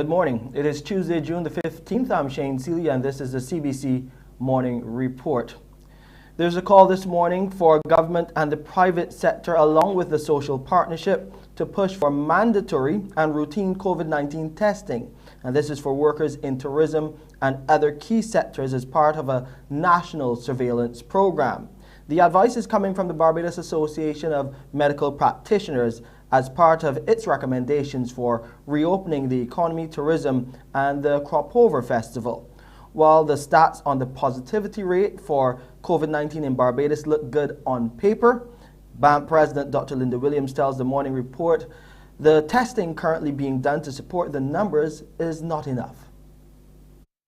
Good morning. It is Tuesday, June the 15th. I'm Shane Seeley, and this is the CBC Morning Report. There's a call this morning for government and the private sector, along with the social partnership, to push for mandatory and routine COVID-19 testing. And this is for workers in tourism and other key sectors as part of a national surveillance program. The advice is coming from the Barbados Association of Medical Practitioners as part of its recommendations for reopening the economy, tourism, and the Cropover Festival. While the stats on the positivity rate for COVID-19 in Barbados look good on paper, BAMP President Dr. Linda Williams tells the Morning Report the testing currently being done to support the numbers is not enough.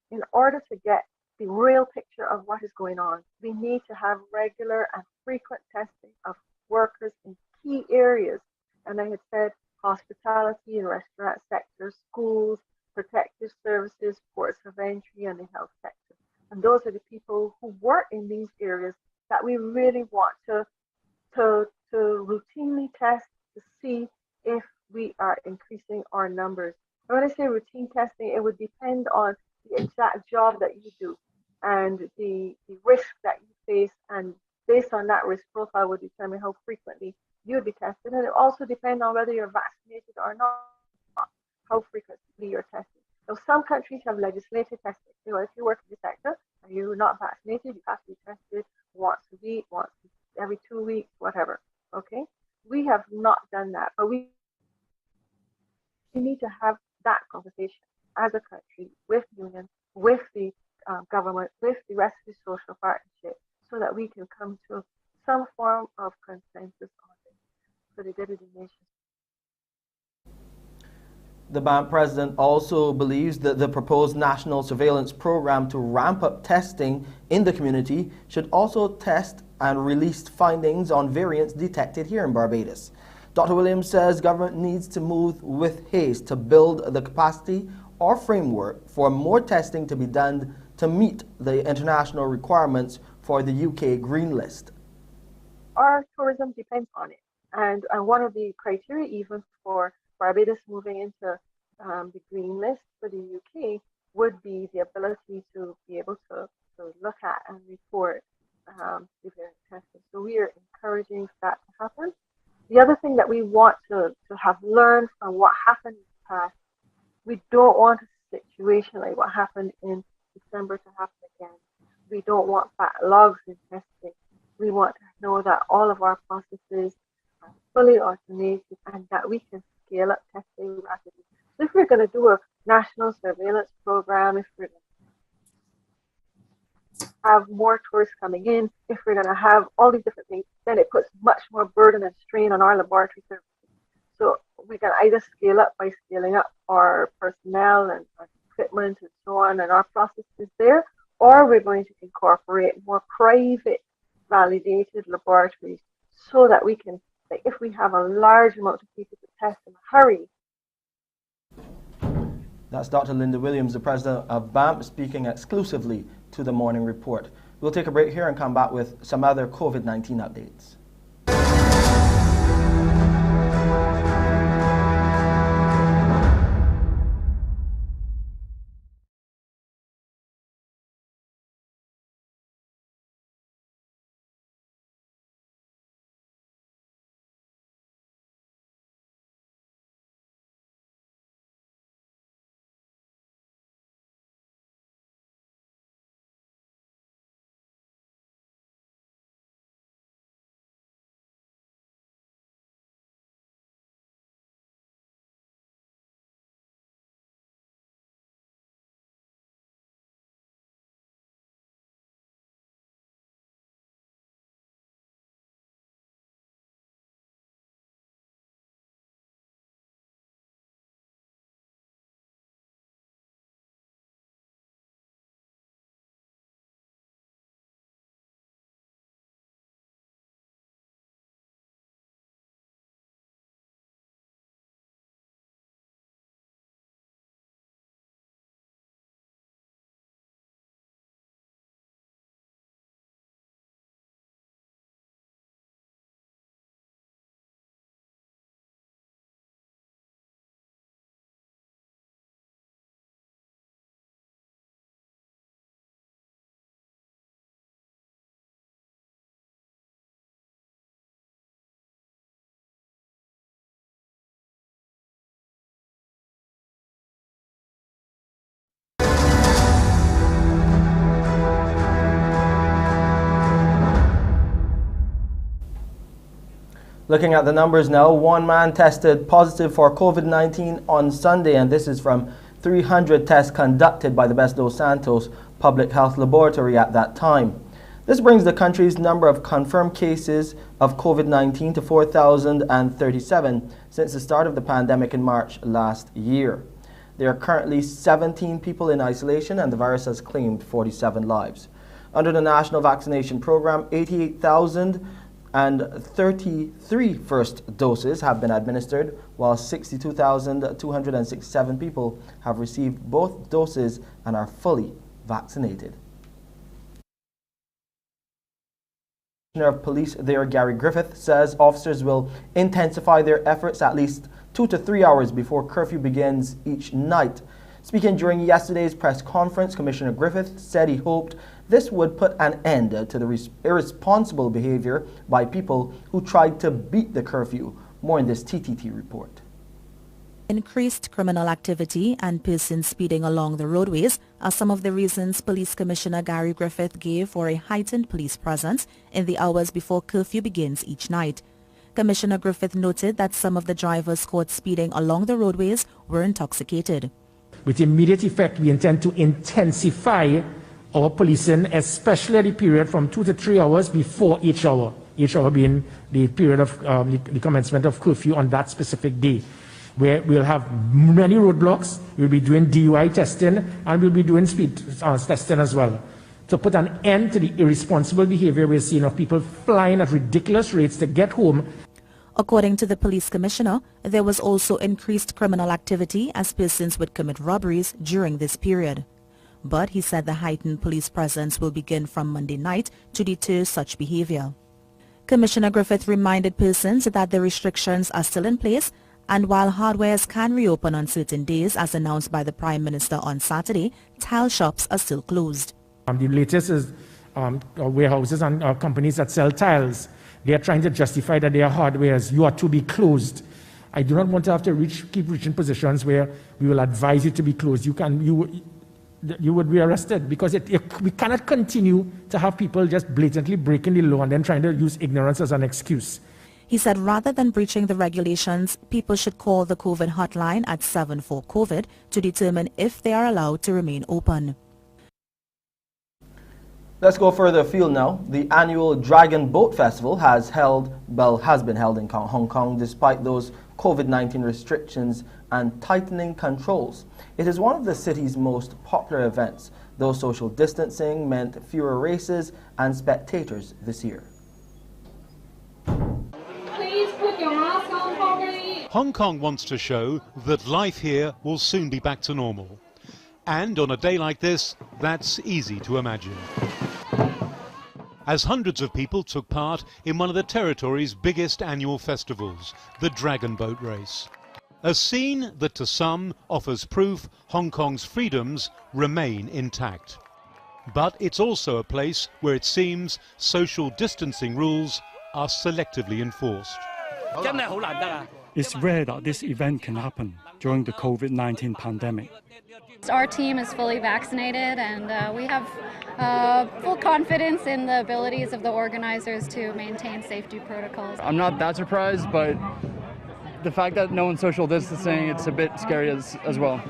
In order to get the real picture of what is going on, we need to have regular and frequent testing of workers in key areas. And I had said hospitality and restaurant sector, schools, protective services, ports of entry, and the health sector. And those are the people who work in these areas that we really want to routinely test to see if we are increasing our numbers. And when I say routine testing, it would depend on the exact job that you do and the risk that you face, and based on that risk profile would determine how frequently you would be tested. And it also depends on whether you're vaccinated or not, how frequently you're tested. So some countries have legislated testing. You know, if you work in the sector and you're not vaccinated, you have to be tested once a week, every 2 weeks, whatever. Okay? We have not done that, but we need to have that conversation as a country with unions, with the government, with the rest of the social partnership, so that we can come to some form of consensus on this for the deputy nations. The BAMP president also believes that the proposed national surveillance program to ramp up testing in the community should also test and release findings on variants detected here in Barbados. Dr. Williams says government needs to move with haste to build the capacity or framework for more testing to be done to meet the international requirements for the UK Green List. Our tourism depends on it. And one of the criteria even for Barbados moving into the Green List for the UK would be the ability to be able to look at and report the variant testing. So we are encouraging that to happen. The other thing that we want to have learned from what happened in the past, we don't want a situation like what happened in December to happen again. We don't want backlogs in testing. We want to know that all of our processes are fully automated and that we can scale up testing rapidly. So if we're going to do a national surveillance program, if we're going to have more tourists coming in, if we're going to have all these different things, then it puts much more burden and strain on our laboratory services. So we can either scale up by scaling up our personnel and our equipment and so on and our processes there, or we're going to incorporate more private validated laboratories so that we can, like, if we have a large amount of people to test in a hurry. That's Dr. Linda Williams, the president of BAMP, speaking exclusively to the Morning Report. We'll take a break here and come back with some other COVID-19 updates. Looking at the numbers now, one man tested positive for COVID-19 on Sunday, and this is from 300 tests conducted by the Best Dos Santos Public Health Laboratory at that time. This brings the country's number of confirmed cases of COVID-19 to 4,037 since the start of the pandemic in March last year. There are currently 17 people in isolation, and the virus has claimed 47 lives. Under the national vaccination program, 88,033 first doses have been administered, while 62,267 people have received both doses and are fully vaccinated. Commissioner of Police there, Gary Griffith, says officers will intensify their efforts at least 2 to 3 hours before curfew begins each night. Speaking during yesterday's press conference, Commissioner Griffith said he hoped this would put an end to the irresponsible behavior by people who tried to beat the curfew. More in this TTT report. Increased criminal activity and persons speeding along the roadways are some of the reasons Police Commissioner Gary Griffith gave for a heightened police presence in the hours before curfew begins each night. Commissioner Griffith noted that some of the drivers caught speeding along the roadways were intoxicated. With immediate effect, we intend to intensify our policing, especially at the period from 2 to 3 hours before each hour being the period of the commencement of curfew on that specific day, where we'll have many roadblocks, we'll be doing DUI testing, and we'll be doing speed testing as well, to put an end to the irresponsible behavior we're seeing of people flying at ridiculous rates to get home. According to the police commissioner, there was also increased criminal activity as persons would commit robberies during this period. But he said the heightened police presence will begin from Monday night to deter such behavior. Commissioner Griffith reminded persons that the restrictions are still in place, and while hardwares can reopen on certain days as announced by the Prime Minister on Saturday, tile shops are still closed. The latest is warehouses and companies that sell tiles. They are trying to justify that they are hardwares. You are to be closed. I do not want to have to keep reaching positions where we will advise you to be closed. You would be arrested, because we cannot continue to have people just blatantly breaking the law and then trying to use ignorance as an excuse. He said rather than breaching the regulations, people should call the COVID hotline at 74-COVID to determine if they are allowed to remain open. Let's go further afield now. The annual Dragon Boat Festival has been held in Hong Kong despite those COVID-19 restrictions and tightening controls. It is one of the city's most popular events, though social distancing meant fewer races and spectators this year. Please put your mask on properly. Hong Kong wants to show that life here will soon be back to normal. And on a day like this, that's easy to imagine. As hundreds of people took part in one of the territory's biggest annual festivals, the Dragon Boat Race. A scene that to some offers proof Hong Kong's freedoms remain intact. But it's also a place where it seems social distancing rules are selectively enforced. It's rare that this event can happen during the COVID-19 pandemic. Our team is fully vaccinated, and we have full confidence in the abilities of the organizers to maintain safety protocols. I'm not that surprised, but the fact that no one's social distancing, it's a bit scary as well.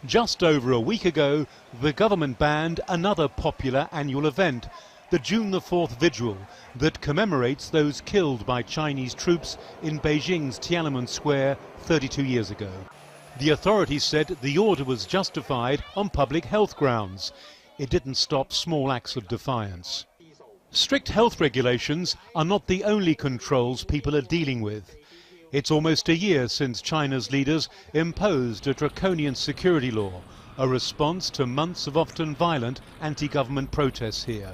Just over a week ago, the government banned another popular annual event, the June the 4th Vigil, that commemorates those killed by Chinese troops in Beijing's Tiananmen Square 32 years ago. The authorities said the order was justified on public health grounds. It didn't stop small acts of defiance. Strict health regulations are not the only controls people are dealing with. It's almost a year since China's leaders imposed a draconian security law, a response to months of often violent anti-government protests here.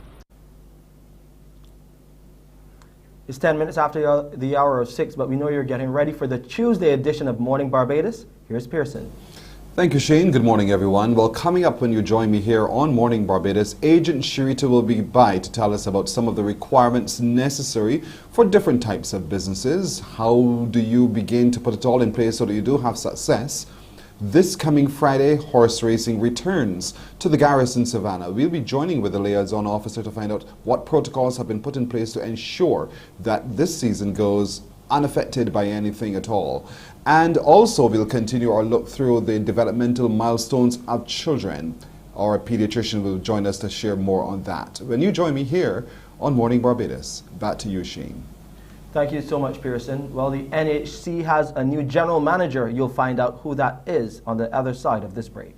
It's 10 minutes after the hour of 6, but we know you're getting ready for the Tuesday edition of Morning Barbados. Here's Pearson. Thank you, Shane. Good morning, everyone. Well, coming up when you join me here on Morning Barbados, Agent Shirita will be by to tell us about some of the requirements necessary for different types of businesses. How do you begin to put it all in place so that you do have success? This coming Friday, horse racing returns to the Garrison Savannah. We'll be joining with the liaison officer to find out what protocols have been put in place to ensure that this season goes unaffected by anything at all. And also we'll continue our look through the developmental milestones of children. Our pediatrician will join us to share more on that. When you join me here on Morning Barbados. Back to you, Shane. Thank you so much, Pearson. Well, the NHC has a new general manager. You'll find out who that is on the other side of this break.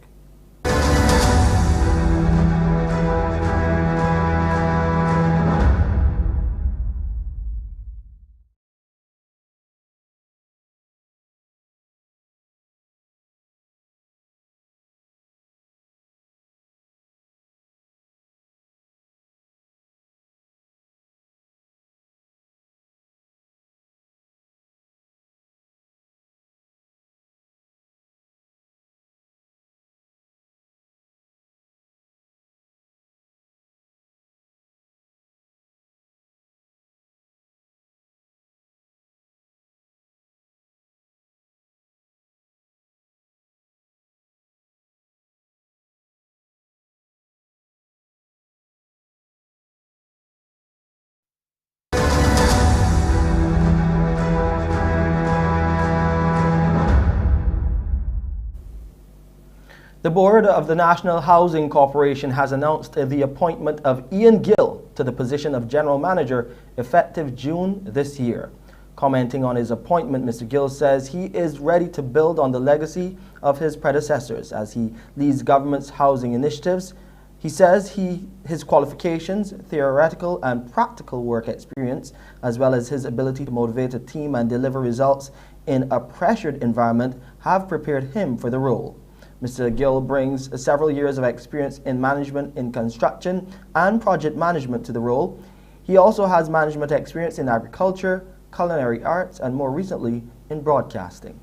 The board of the National Housing Corporation has announced the appointment of Ian Gill to the position of general manager effective June this year. Commenting on his appointment, Mr. Gill says he is ready to build on the legacy of his predecessors as he leads government's housing initiatives. He says his qualifications, theoretical and practical work experience, as well as his ability to motivate a team and deliver results in a pressured environment have prepared him for the role. Mr. Gill brings several years of experience in management in construction and project management to the role. He also has management experience in agriculture, culinary arts, and more recently in broadcasting.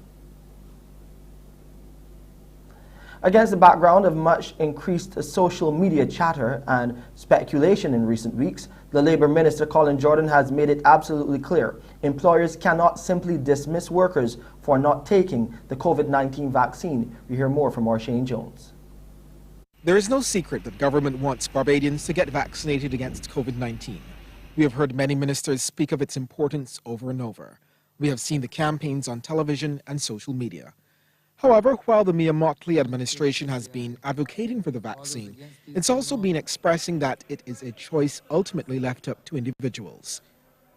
Against the background of much increased social media chatter and speculation in recent weeks, the Labour Minister Colin Jordan has made it absolutely clear employers cannot simply dismiss workers for not taking the COVID-19 vaccine. We hear more from Shane Jones. There is no secret that government wants Barbadians to get vaccinated against COVID-19. We have heard many ministers speak of its importance over and over. We have seen the campaigns on television and social media. However, while the Mia Mottley administration has been advocating for the vaccine, it's also been expressing that it is a choice ultimately left up to individuals.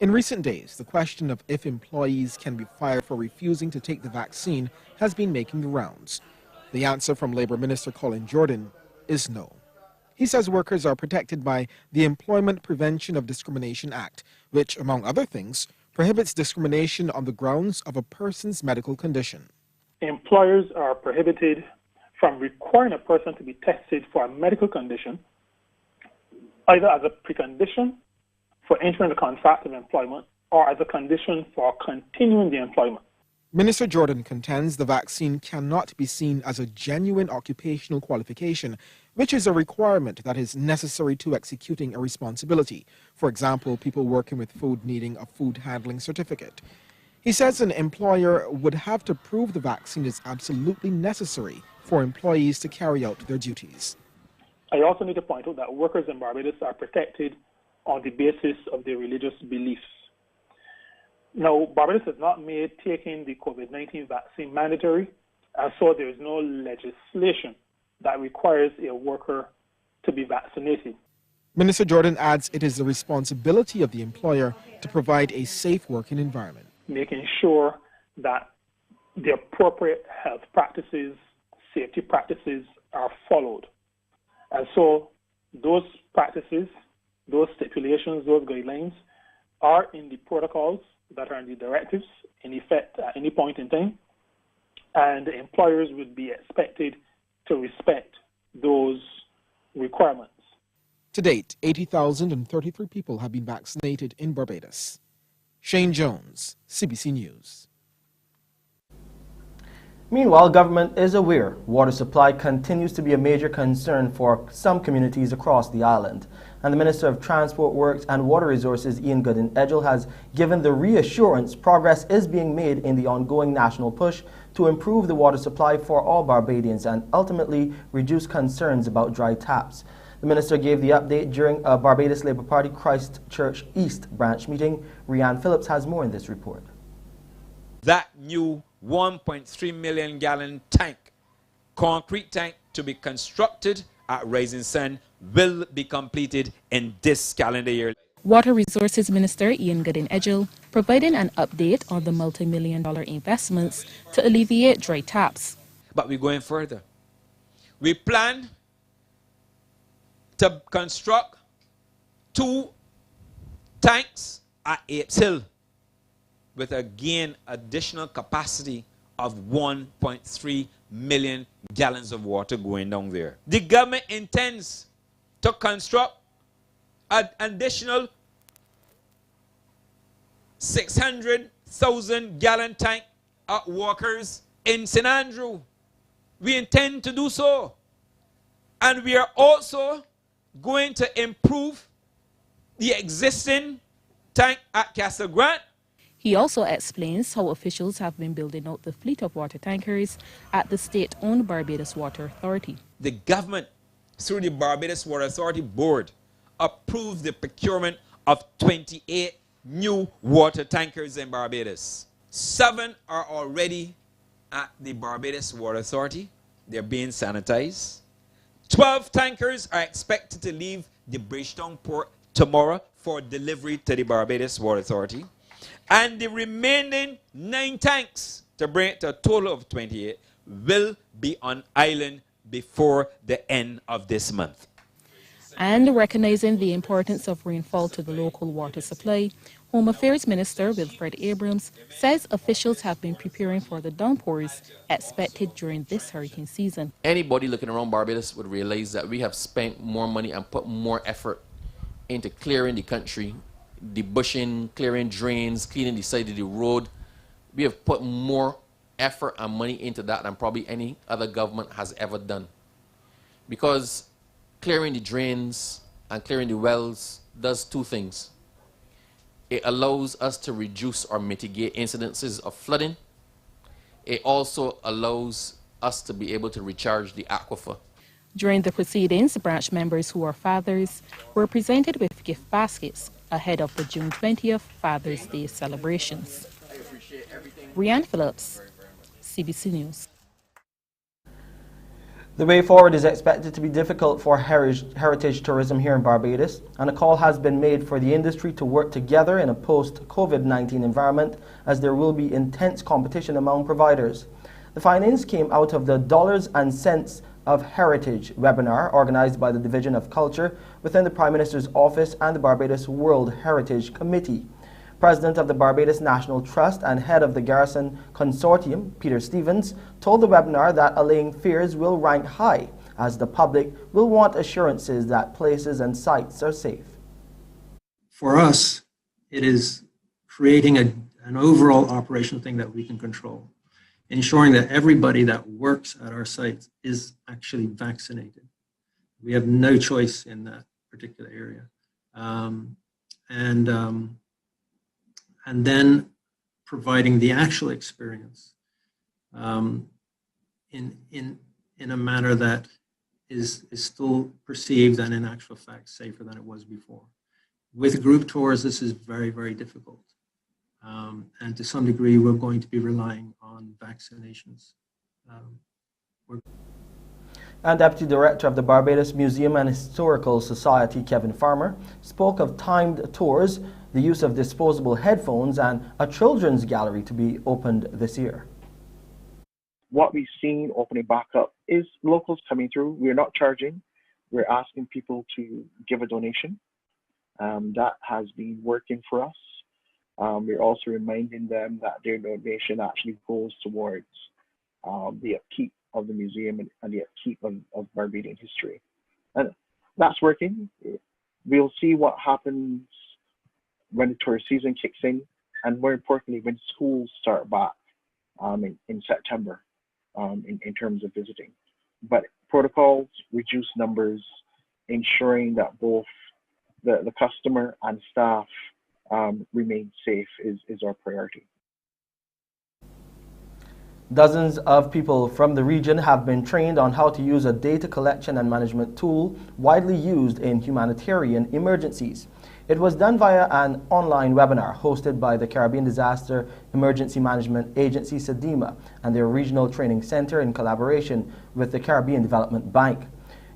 In recent days, the question of if employees can be fired for refusing to take the vaccine has been making the rounds. The answer from Labour Minister Colin Jordan is no. He says workers are protected by the Employment Prevention of Discrimination Act, which, among other things, prohibits discrimination on the grounds of a person's medical condition. Employers are prohibited from requiring a person to be tested for a medical condition, either as a precondition for entering the contract of employment or as a condition for continuing the employment. Minister Jordan contends the vaccine cannot be seen as a genuine occupational qualification, which is a requirement that is necessary to executing a responsibility. For example, people working with food needing a food handling certificate. He says an employer would have to prove the vaccine is absolutely necessary for employees to carry out their duties. I also need to point out that workers in Barbados are protected on the basis of their religious beliefs. Now, Barbados has not made taking the COVID-19 vaccine mandatory, and so there is no legislation that requires a worker to be vaccinated. Minister Jordan adds it is the responsibility of the employer to provide a safe working environment, making sure that the appropriate health practices, safety practices are followed. And so those practices, those stipulations, those guidelines are in the protocols that are in the directives in effect at any point in time, and employers would be expected to respect those requirements. To date, 80,033 people have been vaccinated in Barbados. Shane Jones, CBC News. Meanwhile, government is aware water supply continues to be a major concern for some communities across the island. And the Minister of Transport Works and Water Resources, Ian Goodin-Edgell, has given the reassurance progress is being made in the ongoing national push to improve the water supply for all Barbadians and ultimately reduce concerns about dry taps. The minister gave the update during a Barbados Labour Party Christchurch East branch meeting. Rianne Phillips has more in this report. that new 1.3 million gallon tank, concrete tank, to be constructed at Rising Sun will be completed in this calendar year. Water Resources Minister Ian Goodin-Edgell providing an update on the multi-million-dollar investments to alleviate dry taps. But we're going further. We plan to construct 2 tanks at Apes Hill with additional capacity of 1.3 million gallons of water going down there. The government intends to construct an additional 600,000 gallon tank at Walkers in St. Andrew. We intend to do so. And we are also going to improve the existing tank at Castle Grant. He also explains how officials have been building out the fleet of water tankers at the state-owned Barbados Water Authority. The government, through the Barbados Water Authority Board, approved the procurement of 28 new water tankers in Barbados. 7 are already at the Barbados Water Authority. They're being sanitized. 12 tankers are expected to leave the Bridgetown port tomorrow for delivery to the Barbados Water Authority. And the remaining 9 tanks, to bring it to a total of 28, will be on island before the end of this month. And recognizing the importance of rainfall to the local water supply, Home Affairs Minister Wilfred Abrams says officials have been preparing for the downpours expected during this hurricane season. Anybody looking around Barbados would realize that we have spent more money and put more effort into clearing the country, debushing, clearing drains, cleaning the side of the road. We have put more effort and money into that than probably any other government has ever done. Because clearing the drains and clearing the wells does 2 things. It allows us to reduce or mitigate incidences of flooding. It also allows us to be able to recharge the aquifer. During the proceedings, branch members who are fathers were presented with gift baskets ahead of the June 20th Father's Day celebrations. Brianne Phillips, CBC News. The way forward is expected to be difficult for heritage tourism here in Barbados, and a call has been made for the industry to work together in a post-COVID-19 environment, as there will be intense competition among providers. The findings came out of the Dollars and Cents of Heritage webinar organized by the Division of Culture within the Prime Minister's Office and the Barbados World Heritage Committee. President of the Barbados National Trust and head of the Garrison Consortium, Peter Stevens, told the webinar that allaying fears will rank high, as the public will want assurances that places and sites are safe. For us, it is creating an overall operational thing that we can control, ensuring that everybody that works at our sites is actually vaccinated. We have no choice in that particular area. And then providing the actual experience in a manner that is still perceived and in actual fact safer than it was before. With group tours, this is very, very difficult. And to some degree, we're going to be relying on vaccinations. And Deputy Director of the Barbados Museum and Historical Society, Kevin Farmer, spoke of timed tours, the use of disposable headphones, and a children's gallery to be opened this year. What we've seen opening back up is locals coming through. We're not charging. We're asking people to give a donation. That has been working for us. We're also reminding them that their donation actually goes towards the upkeep of the museum and the upkeep of Barbadian history. And that's working. We'll see what happens when the tourist season kicks in, and more importantly, when schools start back in September in terms of visiting. But protocols, reduce numbers, ensuring that both the customer and staff remain safe is our priority. Dozens of people from the region have been trained on how to use a data collection and management tool widely used in humanitarian emergencies. It was done via an online webinar hosted by the Caribbean Disaster Emergency Management Agency, SEDEMA, and their regional training center in collaboration with the Caribbean Development Bank.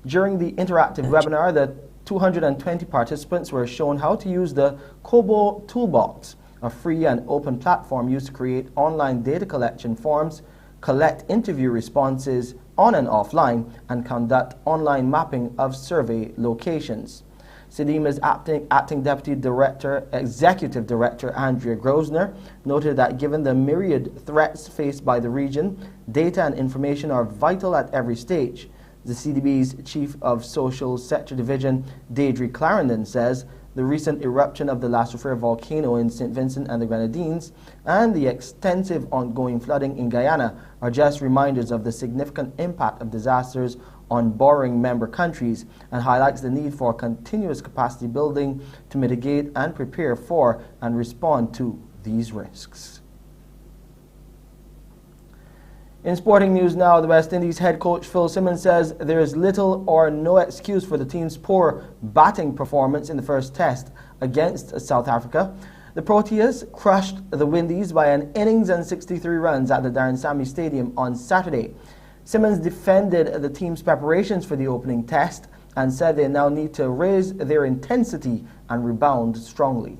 During the interactive webinar, the 220 participants were shown how to use the Kobo Toolbox, a free and open platform used to create online data collection forms, collect interview responses on and offline, and conduct online mapping of survey locations. SEDEMA's acting Deputy Director, Executive Director Andrea Grosner noted that given the myriad threats faced by the region, data and information are vital at every stage. The CDB's Chief of Social Sector Division, Deirdre Clarendon, says the recent eruption of the La Soufrière volcano in St. Vincent and the Grenadines and the extensive ongoing flooding in Guyana are just reminders of the significant impact of disasters on borrowing member countries, and highlights the need for continuous capacity building to mitigate and prepare for and respond to these risks. In sporting news now, the West Indies head coach Phil Simmons says there is little or no excuse for the team's poor batting performance in the first test against South Africa. The Proteas crushed the Windies by an innings and 63 runs at the Darren Sammy Stadium on Saturday. Simmons defended the team's preparations for the opening test and said they now need to raise their intensity and rebound strongly.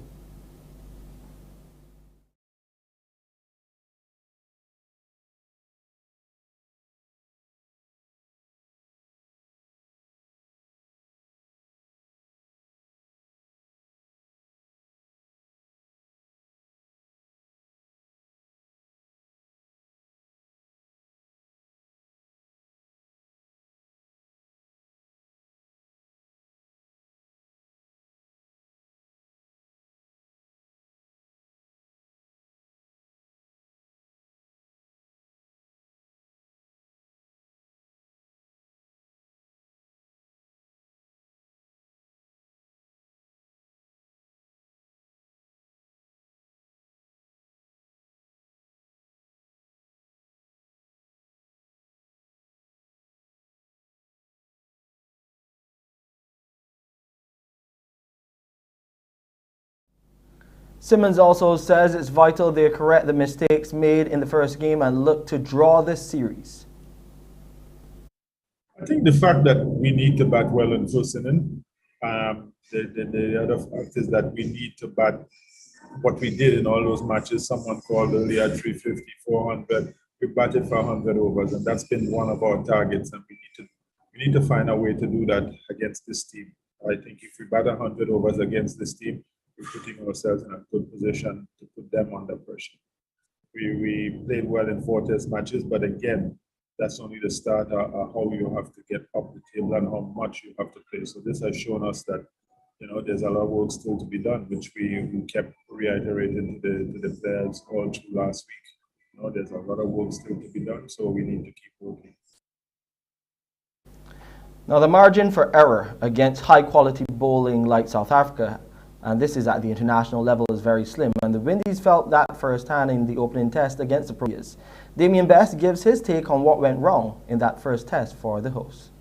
Simmons also says it's vital they correct the mistakes made in the first game and look to draw this series. I think the fact that we need to bat well in first inning, the other fact is that we need to bat what we did in all those matches. Someone called earlier 350, 400. We batted for 100 overs, and that's been one of our targets. And we need to find a way to do that against this team. I think if we bat 100 overs against this team, we're putting ourselves in a good position to put them under pressure. We played well in 4 test matches, but again, that's only the start of how you have to get up the table and how much you have to play. So this has shown us that, you know, there's a lot of work still to be done, which we kept reiterating to the players all through last week. You know, there's a lot of work still to be done, so we need to keep working. Now, the margin for error against high-quality bowling like South Africa, and this is at the international level, is very slim, and the Windies felt that firsthand in the opening test against the Proteas. Damien Best gives his take on what went wrong in that first test for the hosts.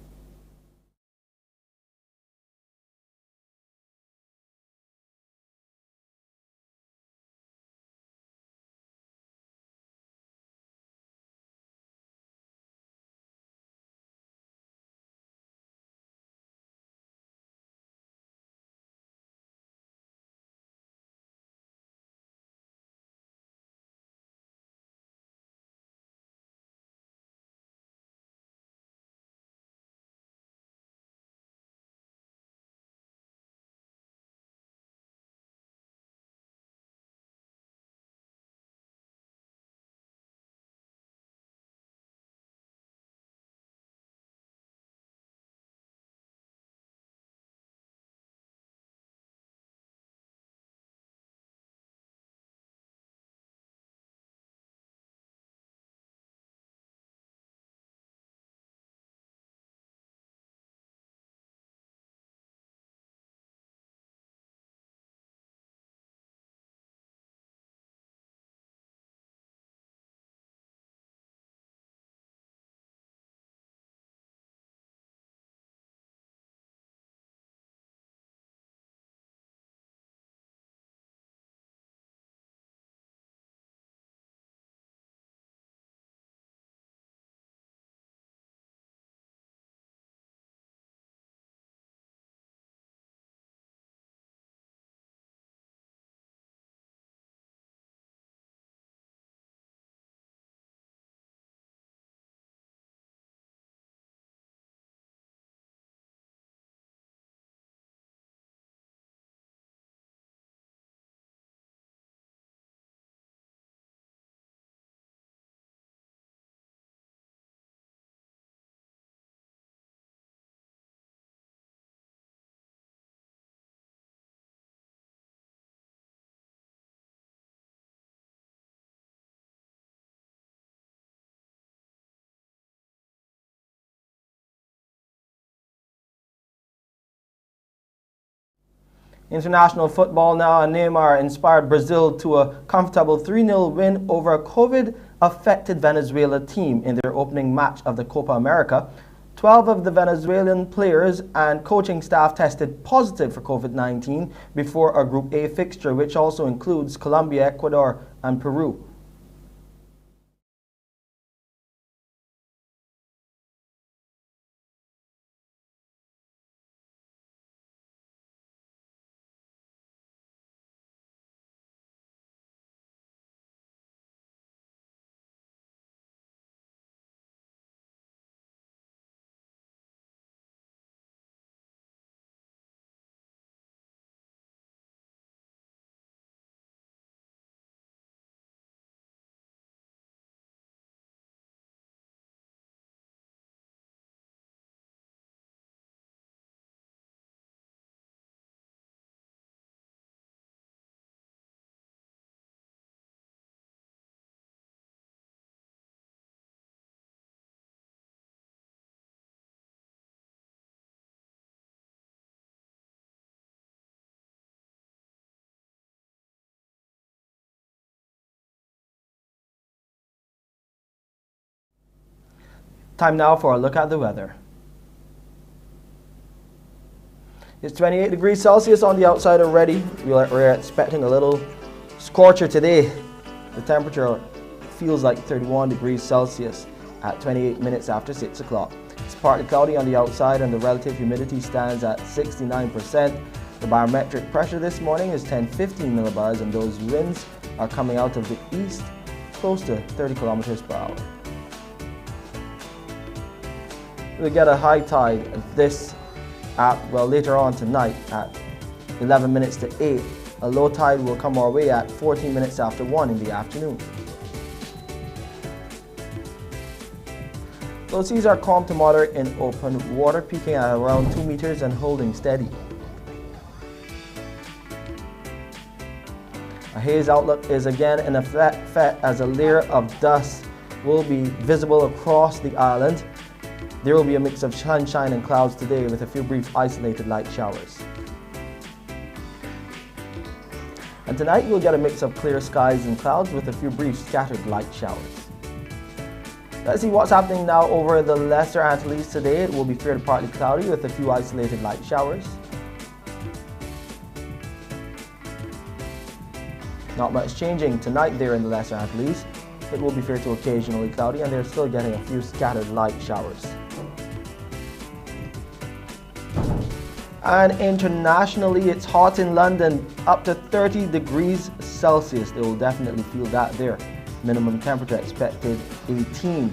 International football now, and Neymar inspired Brazil to a comfortable 3-0 win over a COVID-affected Venezuela team in their opening match of the Copa America. 12 of the Venezuelan players and coaching staff tested positive for COVID-19 before a Group A fixture, which also includes Colombia, Ecuador, and Peru. Time now for a look at the weather. It's 28 degrees Celsius on the outside already. We're expecting a little scorcher today. The temperature feels like 31 degrees Celsius at 28 minutes after 6 o'clock. It's partly cloudy on the outside and the relative humidity stands at 69%. The barometric pressure this morning is 1015 millibars and those winds are coming out of the east close to 30 kilometers per hour. We'll get a high tide later on tonight at 11 minutes to 8. A low tide will come our way at 14 minutes after 1 in the afternoon. Low seas are calm to moderate in open water, peaking at around 2 meters and holding steady. A haze outlook is again in effect as a layer of dust will be visible across the island. There will be a mix of sunshine and clouds today with a few brief isolated light showers. And tonight you'll get a mix of clear skies and clouds with a few brief scattered light showers. Let's see what's happening now over the Lesser Antilles today. It will be fairly partly cloudy with a few isolated light showers. Not much changing tonight there in the Lesser Antilles. It will be fair to occasionally cloudy and they're still getting a few scattered light showers. And internationally, it's hot in London, up to 30 degrees Celsius. They will definitely feel that there. Minimum temperature expected 18.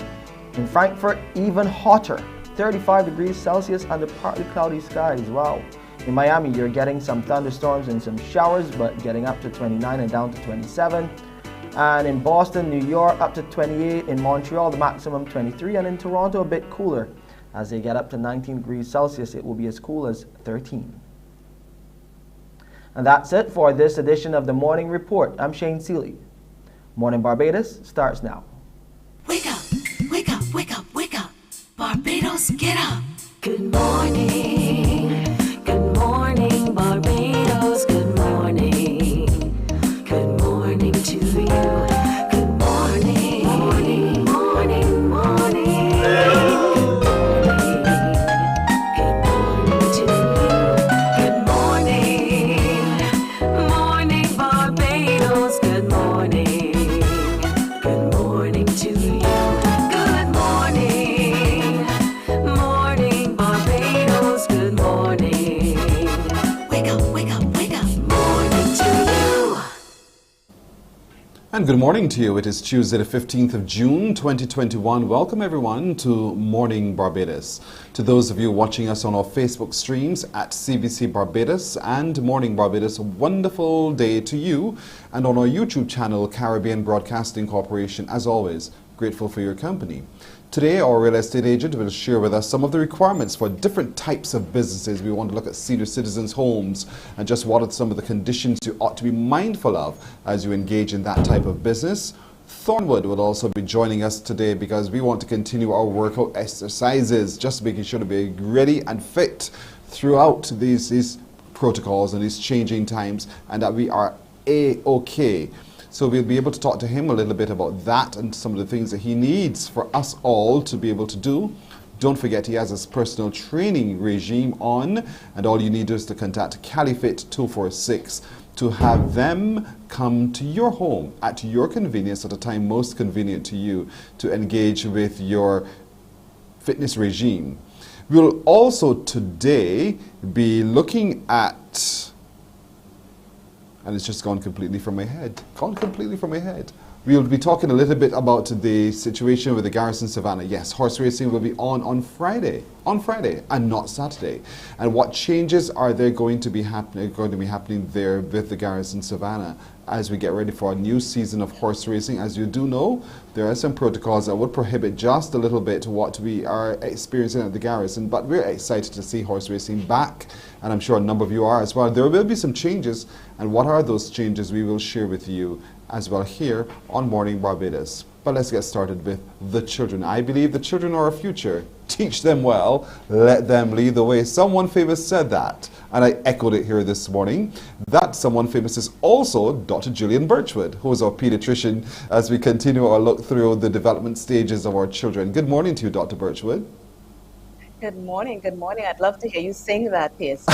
In Frankfurt, even hotter, 35 degrees Celsius under partly cloudy skies. Wow. In Miami, you're getting some thunderstorms and some showers, but getting up to 29 and down to 27. And in Boston, New York, up to 28. In Montreal, the maximum 23. And in Toronto, a bit cooler. As they get up to 19 degrees Celsius, it will be as cool as 13. And that's it for this edition of the Morning Report. I'm Shane Seeley. Morning Barbados starts now. Wake up, wake up, wake up, wake up. Barbados, get up. Good morning. Good morning, Barbados. Good morning. Good morning to you. Good morning. Morning, morning, morning. And good morning to you. It is Tuesday, the 15th of June, 2021. Welcome everyone to Morning Barbados. To those of you watching us on our Facebook streams at CBC Barbados and Morning Barbados, a wonderful day to you. And on our YouTube channel, Caribbean Broadcasting Corporation, as always, grateful for your company. Today, our real estate agent will share with us some of the requirements for different types of businesses. We want to look at senior citizens' homes and just what are some of the conditions you ought to be mindful of as you engage in that type of business. Thornwood will also be joining us today because we want to continue our workout exercises, just making sure to be ready and fit throughout these protocols and these changing times, and that we are A-okay. So we'll be able to talk to him a little bit about that and some of the things that he needs for us all to be able to do. Don't forget, he has his personal training regime on, and all you need is to contact Caliphate 246 to have them come to your home at your convenience at a time most convenient to you to engage with your fitness regime. We'll also today be looking at, and it's just gone completely from my head, We'll be talking a little bit about the situation with the Garrison Savannah. Yes, horse racing will be on Friday, and not Saturday. And what changes are there going to be happening there with the Garrison Savannah as we get ready for a new season of horse racing? As you do know, there are some protocols that would prohibit just a little bit what we are experiencing at the Garrison, but we're excited to see horse racing back, and I'm sure a number of you are as well. There will be some changes, and what are those changes we will share with you as well here on Morning Barbados. But let's get started with the children. I believe the children are our future. Teach them well, let them lead the way. Someone famous said that, and I echoed it here this morning. That someone famous is also Dr. Julian Birchwood, who is our pediatrician, as we continue our look through the development stages of our children. Good morning to you, Dr. Birchwood. Good morning, good morning. I'd love to hear you sing that, Pearson.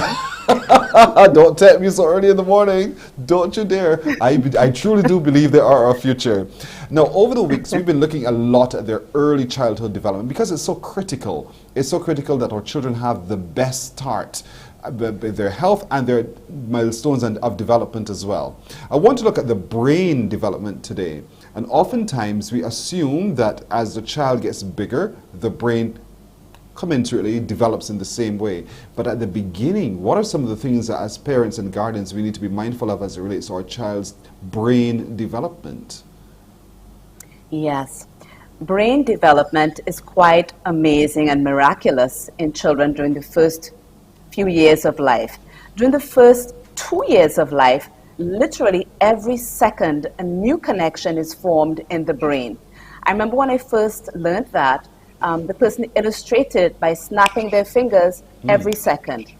Don't tempt me so early in the morning. Don't you dare. I truly do believe they are our future. Now, over the weeks, we've been looking a lot at their early childhood development because it's so critical. It's so critical that our children have the best start, their health and their milestones of development as well. I want to look at the brain development today. And oftentimes, we assume that as the child gets bigger, the brain commensurately develops in the same way. But at the beginning, what are some of the things that as parents and guardians we need to be mindful of as it relates to our child's brain development? Yes. Brain development is quite amazing and miraculous in children during the first few years of life. During the first 2 years of life, literally every second a new connection is formed in the brain. I remember when I first learned that, the person illustrated by snapping their fingers every second.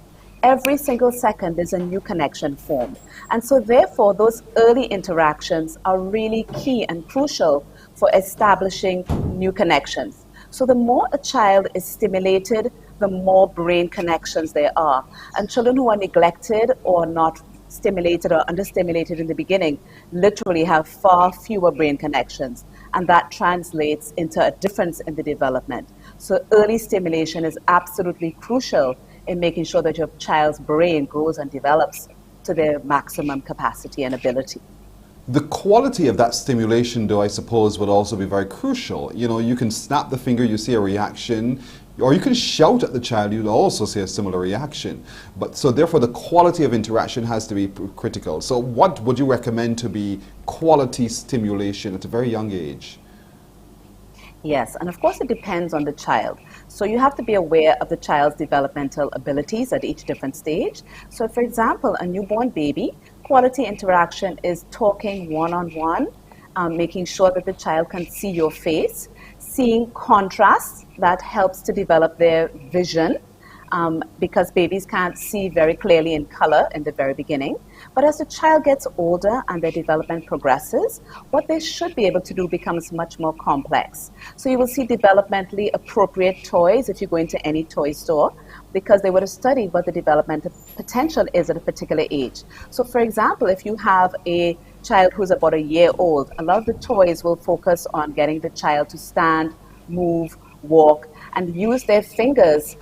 Every single second is a new connection formed. And so therefore, those early interactions are really key and crucial for establishing new connections. So the more a child is stimulated, the more brain connections there are. And children who are neglected or not stimulated or understimulated in the beginning literally have far fewer brain connections. And that translates into a difference in the development. So early stimulation is absolutely crucial in making sure that your child's brain grows and develops to their maximum capacity and ability. The quality of that stimulation, though, I suppose, would also be very crucial. You know, you can snap the finger, you see a reaction, or you can shout at the child, you'll also see a similar reaction. But so therefore the quality of interaction has to be critical. So what would you recommend to be quality stimulation at a very young age? Yes, and of course it depends on the child. So you have to be aware of the child's developmental abilities at each different stage. So for example, a newborn baby, quality interaction is talking one-on-one, making sure that the child can see your face, seeing contrasts that helps to develop their vision, because babies can't see very clearly in color in the very beginning. But as the child gets older and their development progresses, what they should be able to do becomes much more complex. So you will see developmentally appropriate toys if you go into any toy store, because they would have studied what the developmental potential is at a particular age. So for example, if you have a child who's about a year old, a lot of the toys will focus on getting the child to stand, move, walk, and use their fingers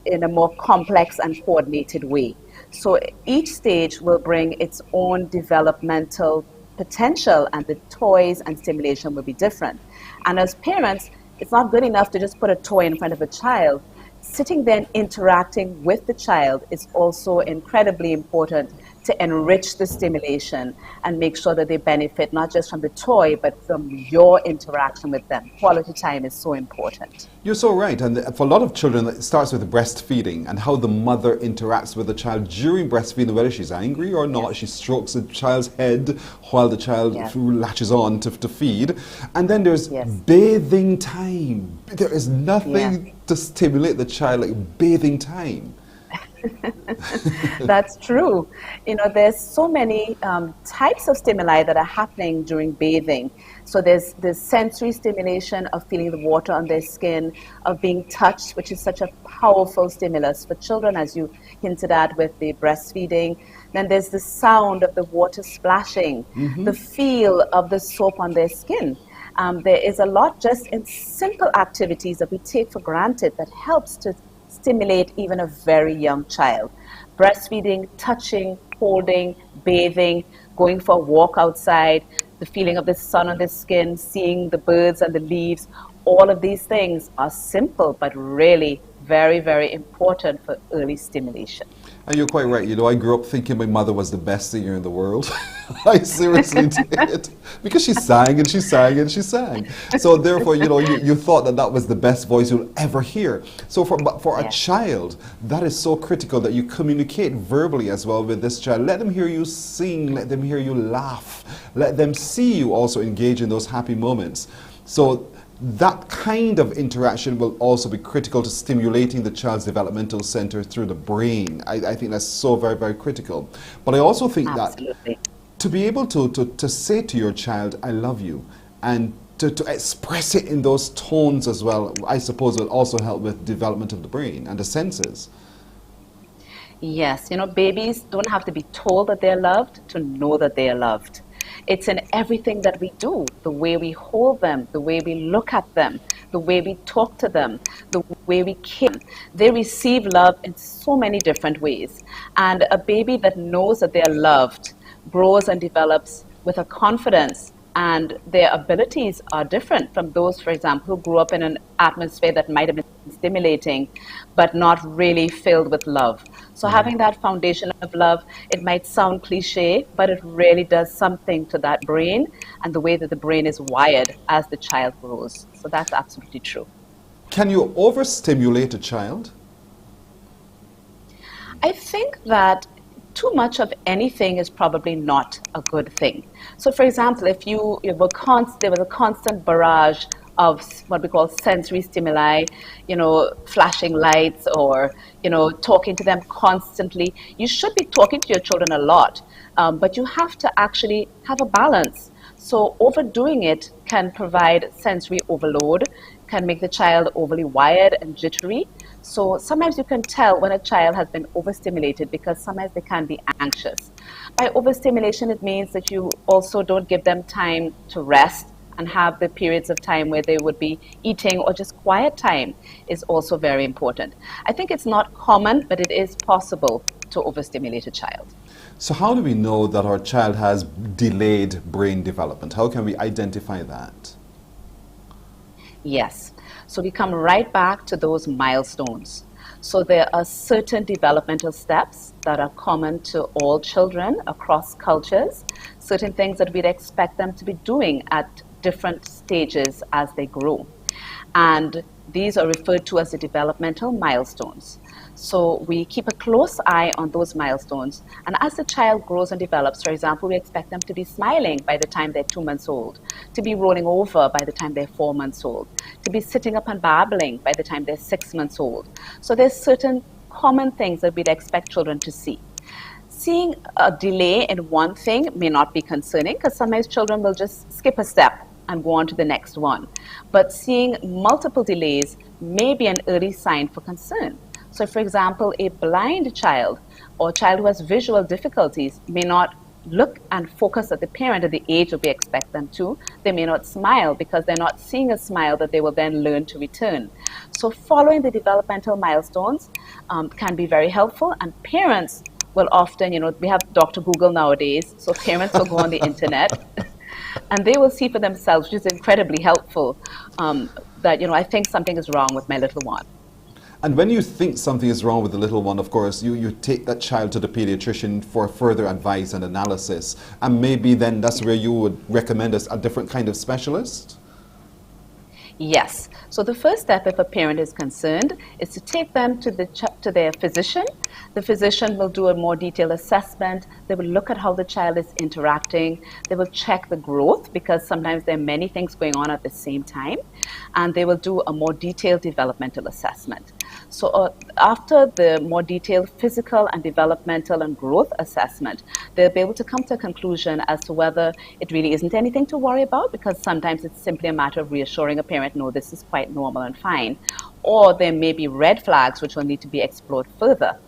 in a more complex and coordinated way. So each stage will bring its own developmental potential, and the toys and stimulation will be different. And as parents, it's not good enough to just put a toy in front of a child. Sitting there and interacting with the child is also incredibly important to enrich the stimulation and make sure that they benefit not just from the toy, but from your interaction with them. Quality time is so important. You're so right. And for a lot of children, it starts with breastfeeding and how the mother interacts with the child during breastfeeding, whether she's angry or not. She strokes the child's head while the child latches on to feed. And then there's bathing time. There is nothing to stimulate the child like bathing time. That's true. There's so many types of stimuli that are happening during bathing. So there's sensory stimulation of feeling the water on their skin, of being touched, which is such a powerful stimulus for children, as you hinted at with the breastfeeding. Then there's the sound of the water splashing, the feel of the soap on their skin. There is a lot just in simple activities that we take for granted that helps to stimulate even a very young child. Breastfeeding, touching, holding, bathing, going for a walk outside, the feeling of the sun on the skin, seeing the birds and the leaves, all of these things are simple but really very, very important for early stimulation. And you're quite right. I grew up thinking my mother was the best singer in the world. I seriously did. Because she sang and she sang and she sang. So therefore, you thought that was the best voice you'll ever hear. So for a child, that is so critical that you communicate verbally as well with this child. Let them hear you sing. Let them hear you laugh. Let them see you also engage in those happy moments. So that kind of interaction will also be critical to stimulating the child's developmental center through the brain. I think that's so very, very critical. But I also think that to be able to say to your child, I love you, and to express it in those tones as well, I suppose will also help with development of the brain and the senses. Yes, babies don't have to be told that they're loved to know that they are loved. It's in everything that we do, the way we hold them, the way we look at them, the way we talk to them, the way we care. They receive love in so many different ways. And a baby that knows that they are loved grows and develops with a confidence, and their abilities are different from those, for example, who grew up in an atmosphere that might have been stimulating, but not really filled with love. So having that foundation of love, it might sound cliche, but it really does something to that brain and the way that the brain is wired as the child grows. So that's absolutely true. Can you overstimulate a child? I think that too much of anything is probably not a good thing. So for example, if there was a constant barrage of what we call sensory stimuli, flashing lights or, talking to them constantly, you should be talking to your children a lot, but you have to actually have a balance. So overdoing it can provide sensory overload, can make the child overly wired and jittery. So sometimes you can tell when a child has been overstimulated because sometimes they can be anxious. By overstimulation, it means that you also don't give them time to rest and have the periods of time where they would be eating, or just quiet time is also very important. I think it's not common, but it is possible to overstimulate a child. So how do we know that our child has delayed brain development? How can we identify that? Yes. So we come right back to those milestones. So there are certain developmental steps that are common to all children across cultures, certain things that we'd expect them to be doing at different stages as they grow. And these are referred to as the developmental milestones. So we keep a close eye on those milestones. And as the child grows and develops, for example, we expect them to be smiling by the time they're 2 months old, to be rolling over by the time they're 4 months old, to be sitting up and babbling by the time they're 6 months old. So there's certain common things that we'd expect children to see. Seeing a delay in one thing may not be concerning, because sometimes children will just skip a step and go on to the next one. But seeing multiple delays may be an early sign for concern. So for example, a blind child or a child who has visual difficulties may not look and focus at the parent at the age that we expect them to. They may not smile because they're not seeing a smile that they will then learn to return. So following the developmental milestones can be very helpful, and parents will often, we have Dr. Google nowadays, so parents will go on the internet and they will see for themselves, which is incredibly helpful, that, I think something is wrong with my little one. And when you think something is wrong with the little one, of course, you take that child to the pediatrician for further advice and analysis. And maybe then that's where you would recommend a different kind of specialist? Yes. So the first step, if a parent is concerned, is to take them to their physician. The physician will do a more detailed assessment. They will look at how the child is interacting. They will check the growth, because sometimes there are many things going on at the same time. And they will do a more detailed developmental assessment. So after the more detailed physical and developmental and growth assessment, they'll be able to come to a conclusion as to whether it really isn't anything to worry about, because sometimes it's simply a matter of reassuring a parent, no, this is quite normal and fine. Or there may be red flags which will need to be explored further.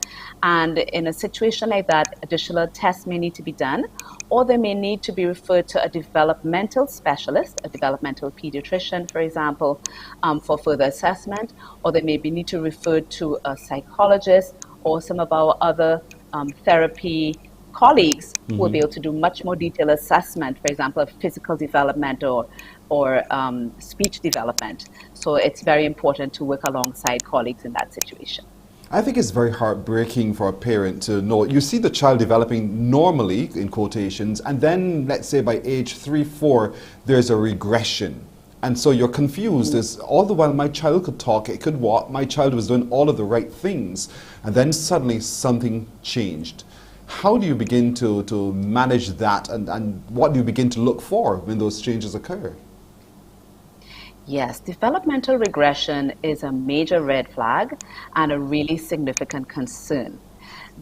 And in a situation like that, additional tests may need to be done, or they may need to be referred to a developmental specialist, a developmental pediatrician, for example, for further assessment, or they may need to refer to a psychologist or some of our other therapy colleagues who will be able to do much more detailed assessment, for example, of physical development or speech development. So it's very important to work alongside colleagues in that situation. I think it's very heartbreaking for a parent to know, you see the child developing normally, in quotations, and then let's say by age 3, 4, there's a regression. And so you're confused as all the while my child could talk, it could walk, my child was doing all of the right things, and then suddenly something changed. How do you begin to manage that, and what do you begin to look for when those changes occur? Yes, developmental regression is a major red flag and a really significant concern.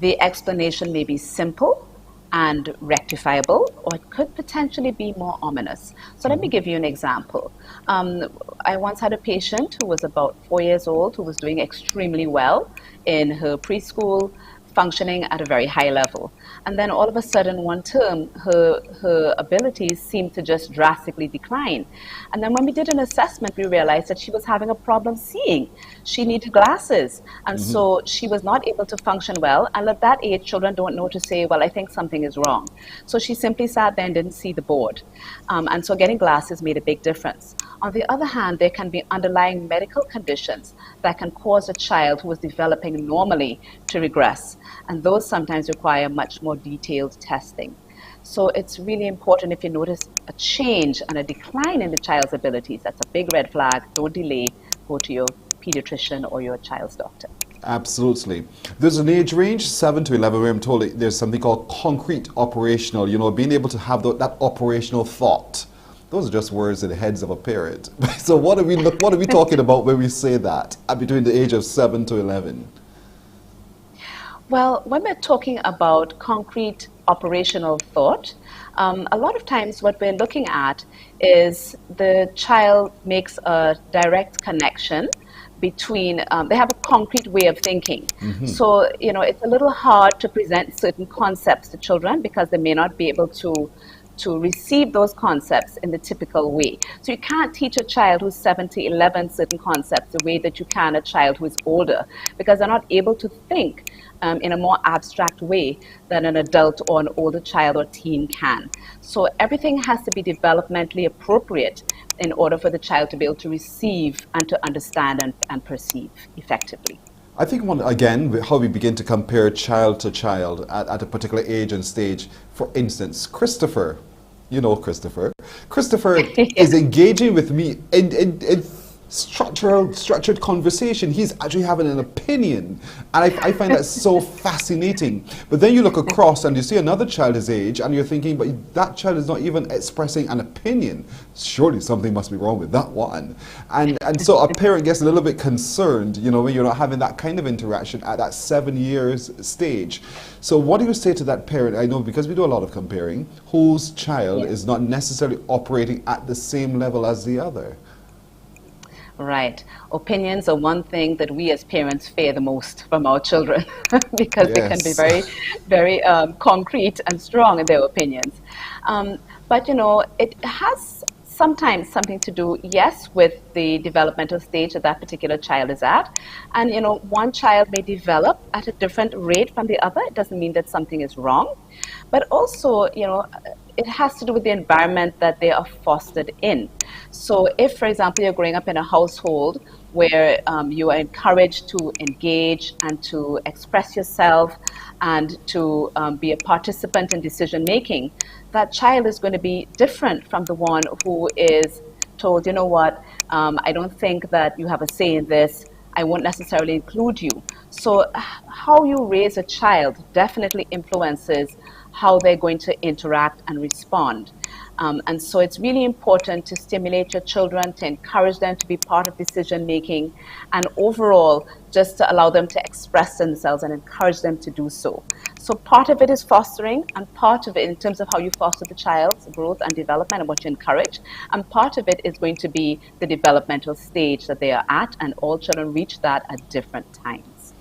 The explanation may be simple and rectifiable, or it could potentially be more ominous. So let me give you an example. I once had a patient who was about 4 years old who was doing extremely well in her preschool, functioning at a very high level. And then all of a sudden, one term, her abilities seemed to just drastically decline. And then when we did an assessment, we realized that she was having a problem seeing. She needed glasses. And so she was not able to function well. And at that age, children don't know to say, well, I think something is wrong. So she simply sat there and didn't see the board. And so getting glasses made a big difference. On the other hand, there can be underlying medical conditions that can cause a child who is developing normally to regress. And those sometimes require much more detailed testing. So it's really important, if you notice a change and a decline in the child's abilities, that's a big red flag. Don't delay, go to your pediatrician or your child's doctor. Absolutely. There's an age range, 7 to 11, where I'm told there's something called concrete operational, being able to have that operational thought. Those are just words in the heads of a parent. So what are we talking about when we say that between the age of 7 to 11? Well, when we're talking about concrete operational thought, a lot of times what we're looking at is the child makes a direct connection between, they have a concrete way of thinking. So, it's a little hard to present certain concepts to children because they may not be able to receive those concepts in the typical way. So you can't teach a child who's 7 to 11 certain concepts the way that you can a child who is older, because they're not able to think in a more abstract way than an adult or an older child or teen can. So everything has to be developmentally appropriate in order for the child to be able to receive and to understand and perceive effectively. I think, again, how we begin to compare child to child at a particular age and stage. For instance, Christopher, Christopher is engaging with me in structured conversation. He's actually having an opinion, and I find that so fascinating. But then you look across and you see another child his age, and you're thinking, but that child is not even expressing an opinion. Surely something must be wrong with that one. And so a parent gets a little bit concerned, when you're not having that kind of interaction at that 7 years stage. So what do you say to that parent? I know, because we do a lot of comparing, whose child is not necessarily operating at the same level as the other. Right. Opinions are one thing that we as parents fear the most from our children because they can be very, very concrete and strong in their opinions. But, it has sometimes something to do, yes, with the developmental stage that particular child is at. And, one child may develop at a different rate from the other. It doesn't mean that something is wrong. But also, it has to do with the environment that they are fostered in. So if, for example, you're growing up in a household where you are encouraged to engage and to express yourself and to be a participant in decision making, that child is going to be different from the one who is told, I don't think that you have a say in this. I won't necessarily include you. So how you raise a child definitely influences how they're going to interact and respond. And so it's really important to stimulate your children, to encourage them to be part of decision making, and overall just to allow them to express themselves and encourage them to do so. So part of it is fostering, and part of it in terms of how you foster the child's growth and development and what you encourage, and part of it is going to be the developmental stage that they are at, and all children reach that at different times.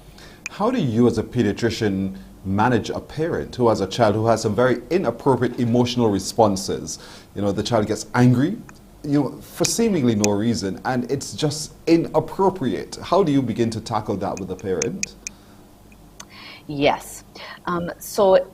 How do you as a pediatrician manage a parent who has a child who has some very inappropriate emotional responses? You know, the child gets angry, you know, for seemingly no reason, and it's just inappropriate. How do you begin to tackle that with a parent? Yes. So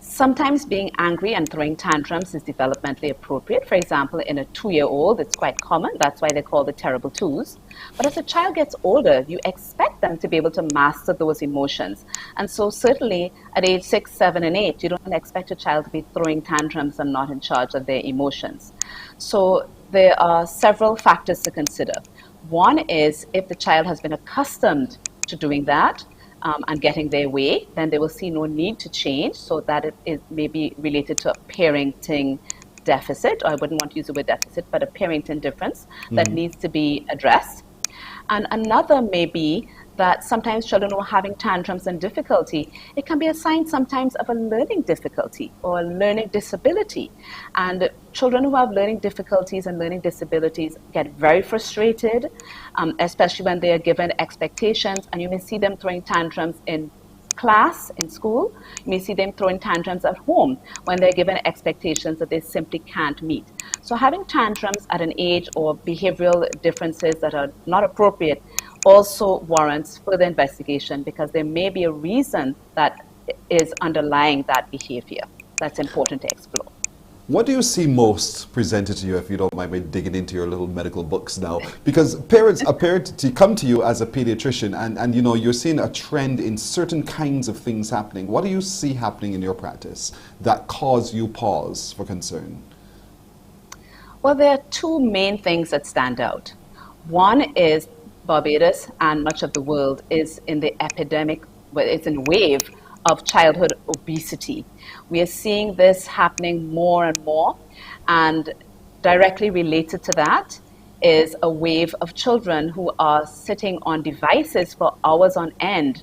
sometimes being angry and throwing tantrums is developmentally appropriate. For example, in a 2-year-old, it's quite common. That's why they call the terrible twos. But as a child gets older, you expect them to be able to master those emotions. And so certainly at age 6, 7, and 8, you don't expect a child to be throwing tantrums and not in charge of their emotions. So there are several factors to consider. One is if the child has been accustomed to doing that, and getting their way, then they will see no need to change, so that it is maybe related to a parenting deficit, or I wouldn't want to use the word deficit, but a parenting difference that needs to be addressed. And another may be that sometimes children who are having tantrums and difficulty, it can be a sign sometimes of a learning difficulty or a learning disability. And children who have learning difficulties and learning disabilities get very frustrated, especially when they are given expectations, and you may see them throwing tantrums in class, in school. You may see them throwing tantrums at home when they're given expectations that they simply can't meet. So having tantrums at an age or behavioral differences that are not appropriate also warrants further investigation, because there may be a reason that is underlying that behavior that's important to explore. What do you see most presented to you, if you don't mind me digging into your little medical books now? Because parents appear to come to you as a pediatrician, and you know, you're seeing a trend in certain kinds of things happening. What do you see happening in your practice that cause you pause for concern? Well, there are two main things that stand out. One is Barbados and much of the world is in the epidemic, well, it's in a wave of childhood obesity. We are seeing this happening more and more, and directly related to that is a wave of children who are sitting on devices for hours on end.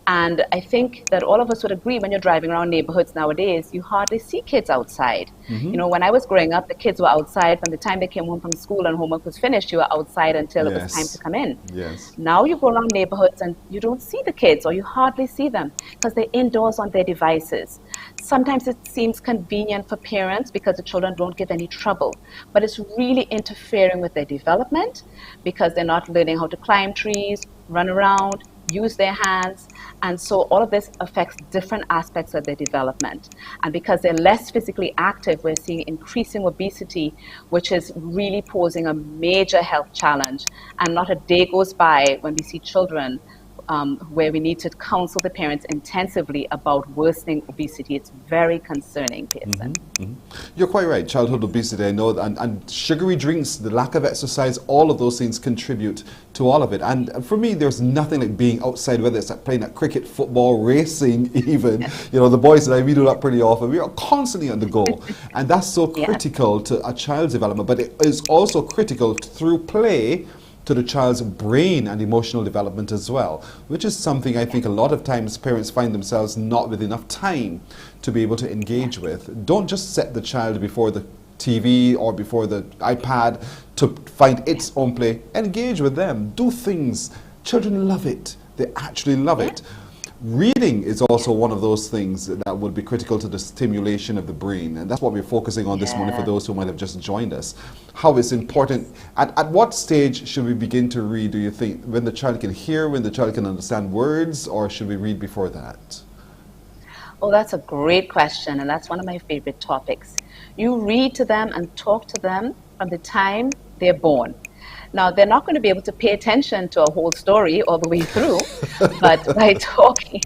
And I think that all of us would agree, when you're driving around neighborhoods nowadays, you hardly see kids outside. You know, when I was growing up, the kids were outside from the time they came home from school and homework was finished. You were outside until it was time to come in. Now you go around neighborhoods and you don't see the kids, or you hardly see them, because they're indoors on their devices. Sometimes it seems convenient for parents because the children don't give any trouble, but it's really interfering with their development, because they're not learning how to climb trees, run around, use their hands. And so all of this affects different aspects of their development. And because they're less physically active, we're seeing increasing obesity, which is really posing a major health challenge. And not a day goes by when we see children where we need to counsel the parents intensively about worsening obesity. It's very concerning, Pearson. You're quite right. Childhood obesity, I know, and sugary drinks, the lack of exercise, all of those things contribute to all of it. And for me, there's nothing like being outside, whether it's like playing at cricket, football, racing even. You know, the boys and I, we do that pretty often. We are constantly on the go. And that's so critical to a child's development. But it is also critical through play to the child's brain and emotional development as well, which is something I think a lot of times parents find themselves not with enough time to be able to engage with. Don't just set the child before the TV or before the iPad to find its own play. Engage with them. Do things. Children love it. They actually love it. Reading is also one of those things that would be critical to the stimulation of the brain, and that's what we're focusing on this morning for those who might have just joined us. How it's important. At what stage should we begin to read, do you think? When the child can hear, when the child can understand words, or should we read before that? Oh, that's a great question, and that's one of my favorite topics. You read to them and talk to them from the time they're born. Now, they're not going to be able to pay attention to a whole story all the way through, but by talking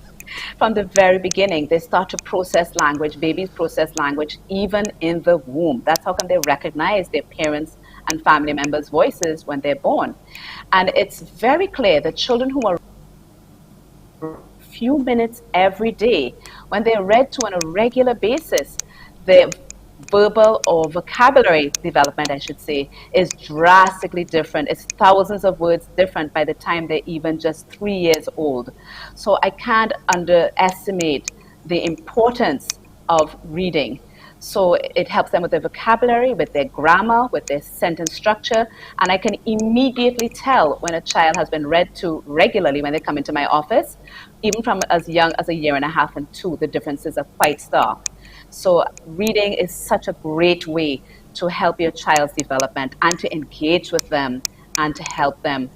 from the very beginning, they start to process language. Babies process language even in the womb. That's how come they recognize their parents' and family members' voices when they're born. And it's very clear that children who are few minutes every day when they're read to on a regular basis, their verbal or vocabulary development, I should say, is drastically different. It's thousands of words different by the time they're even just 3 years old. So I can't underestimate the importance of reading. So it helps them with their vocabulary, with their grammar, with their sentence structure. And I can immediately tell when a child has been read to regularly when they come into my office, even from as young as a year and a half and 2, the differences are quite stark. So reading is such a great way to help your child's development and to engage with them and to help them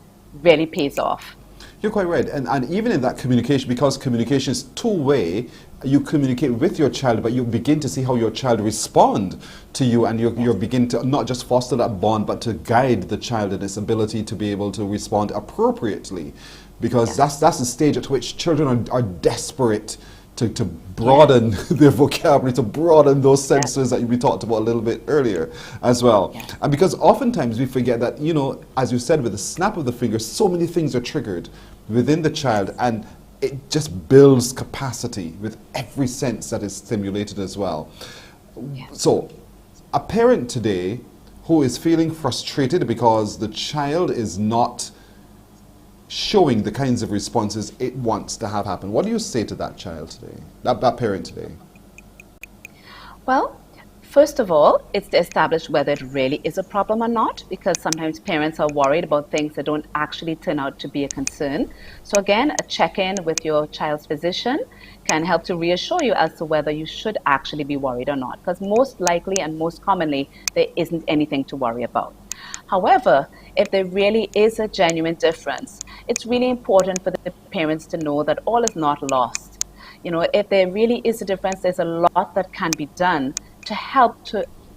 really pays off. You're quite right. And even in that communication, because communication is two-way, you communicate with your child, but you begin to see how your child respond to you, and you begin to not just foster that bond, but to guide the child in its ability to be able to respond appropriately. Because that's the stage at which children are desperate to broaden their vocabulary, to broaden those senses that we talked about a little bit earlier as well. And because oftentimes we forget that, you know, as you said, with the snap of the finger, so many things are triggered within the child, and it just builds capacity with every sense that is stimulated as well. So a parent today who is feeling frustrated because the child is not showing the kinds of responses it wants to have happen, what do you say to that child today, that parent today? Well, first of all, it's to establish whether it really is a problem or not, because sometimes parents are worried about things that don't actually turn out to be a concern. So again, a check-in with your child's physician can help to reassure you as to whether you should actually be worried or not, because most likely and most commonly, there isn't anything to worry about. However, if there really is a genuine difference, it's really important for the parents to know that all is not lost. You know, if there really is a difference, there's a lot that can be done to help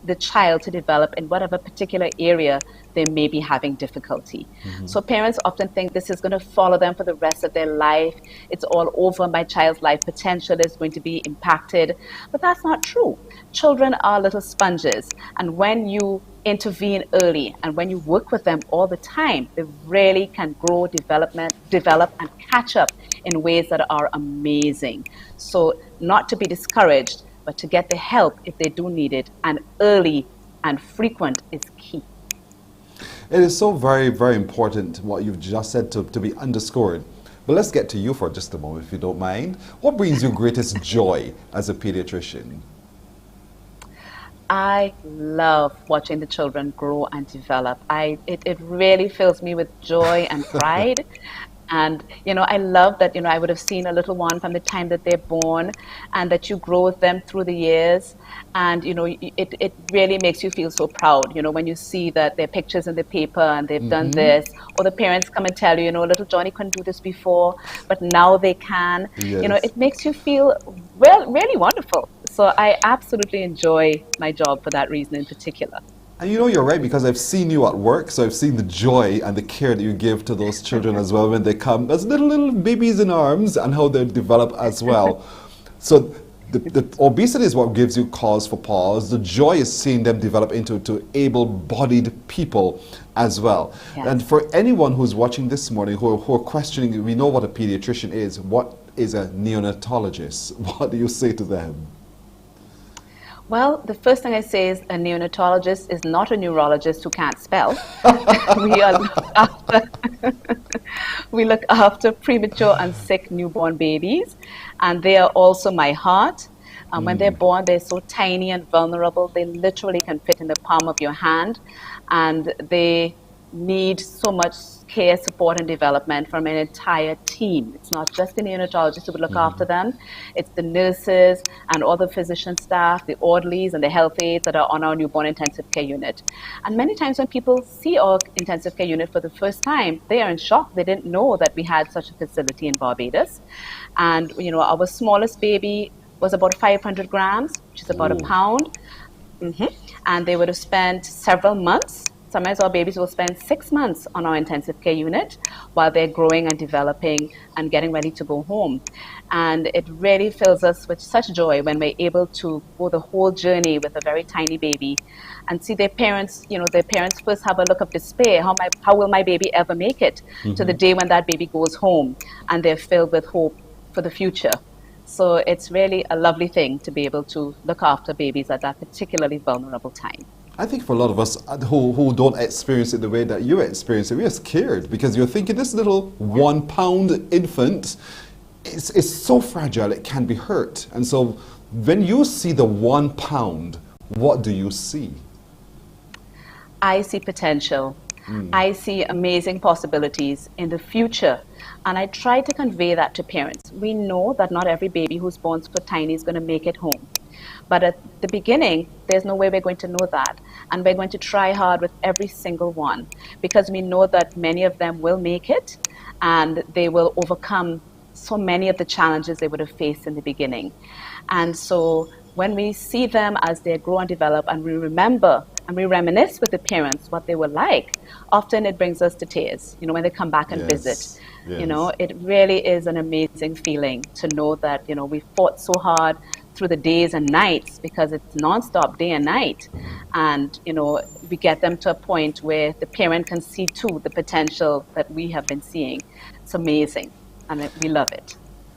the child to develop in whatever particular area they may be having difficulty. So parents often think this is going to follow them for the rest of their life. It's all over. My child's life potential is going to be impacted. But that's not true. Children are little sponges. And when you intervene early and when you work with them all the time, they really can grow, develop, and catch up in ways that are amazing. So not to be discouraged, but to get the help if they do need it, and early and frequent is key. It is so very, very important what you've just said to be underscored. But let's get to you for just a moment, if you don't mind. What brings you greatest joy as a pediatrician? I love watching the children grow and develop. It really fills me with joy and pride. And, you know, I love that, you know, I would have seen a little one from the time that they're born, and that you grow with them through the years. And, you know, it really makes you feel so proud, you know, when you see that their pictures in the paper and they've done this, or the parents come and tell you, you know, little Johnny couldn't do this before, but now they can. You know, it makes you feel really wonderful. So I absolutely enjoy my job for that reason in particular. And you know, you're right, because I've seen you at work, so I've seen the joy and the care that you give to those children as well when they come as little babies in arms, and how they develop as well. So the obesity is what gives you cause for pause. The joy is seeing them develop into able-bodied people as well. And for anyone who's watching this morning who are questioning, we know what a pediatrician is. What is a neonatologist? What do you say to them? Well, the first thing I say is a neonatologist is not a neurologist who can't spell. We look after premature and sick newborn babies, and they are also my heart. When they're born, they're so tiny and vulnerable. They literally can fit in the palm of your hand, and they need so much care, support, and development from an entire team. It's not just the neonatologist who would look after them. It's the nurses and all the physician staff, the orderlies and the health aides that are on our newborn intensive care unit. And many times when people see our intensive care unit for the first time, they are in shock. They didn't know that we had such a facility in Barbados. And, you know, our smallest baby was about 500 grams, which is about a pound. And they would have spent several months. Sometimes our babies will spend 6 months on our intensive care unit while they're growing and developing and getting ready to go home. And it really fills us with such joy when we're able to go the whole journey with a very tiny baby and see their parents, you know, their parents first have a look of despair. How will my baby ever make it to the day when that baby goes home, and they're filled with hope for the future. So it's really a lovely thing to be able to look after babies at that particularly vulnerable time. I think for a lot of us who don't experience it the way that you experience it, we are scared because you're thinking this little 1 pound infant is so fragile it can be hurt. And so when you see the 1 pound, what do you see? I see potential. I see amazing possibilities in the future. And I try to convey that to parents. We know that not every baby who's born so tiny is going to make it home. But at the beginning, there's no way we're going to know that. And we're going to try hard with every single one because we know that many of them will make it and they will overcome so many of the challenges they would have faced in the beginning. And so when we see them as they grow and develop and we remember and we reminisce with the parents what they were like, often it brings us to tears, when they come back and visit. Yes. It really is an amazing feeling to know that, we fought so hard through the days and nights because it's nonstop day and night. And, we get them to a point where the parent can see too the potential that we have been seeing. It's amazing and we love it.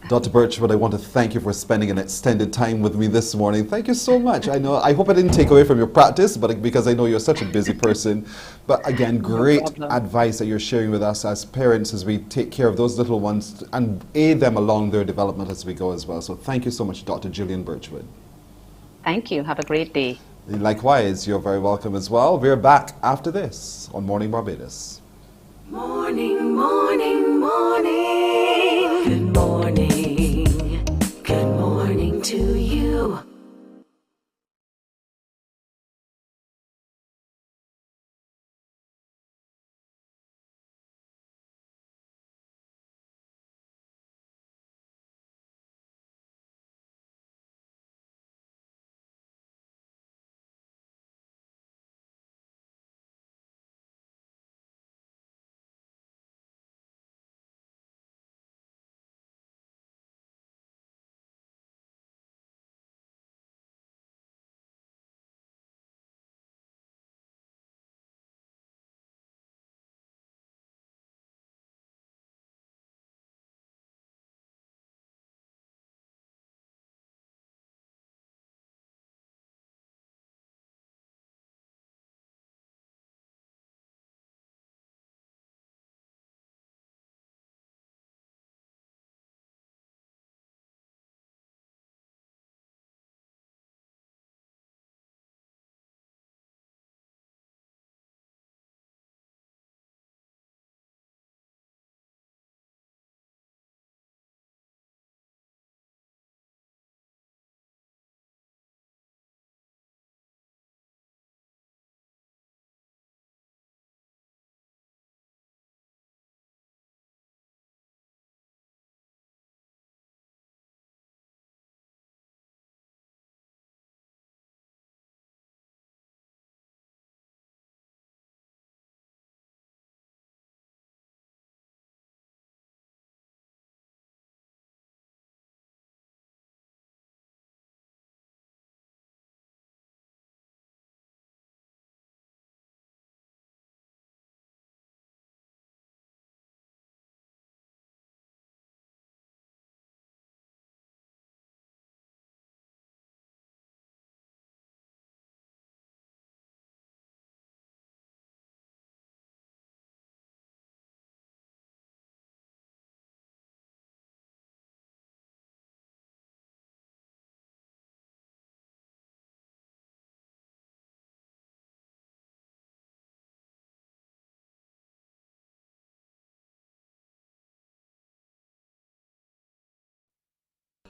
Dr. Birchwood, I want to thank you for spending an extended time with me this morning. Thank you so much. I hope I didn't take away from your practice, but because I know you're such a busy person. But again, great advice that you're sharing with us as parents as we take care of those little ones and aid them along their development as we go as well. So thank you so much, Dr. Gillian Birchwood. Thank you. Have a great day. Likewise, you're very welcome as well. We're back after this on Morning Barbados. Morning, morning, morning. Good morning. Good morning to you.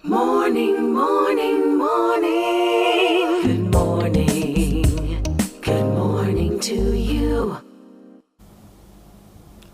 Morning, morning, morning. Good morning. Good morning to you.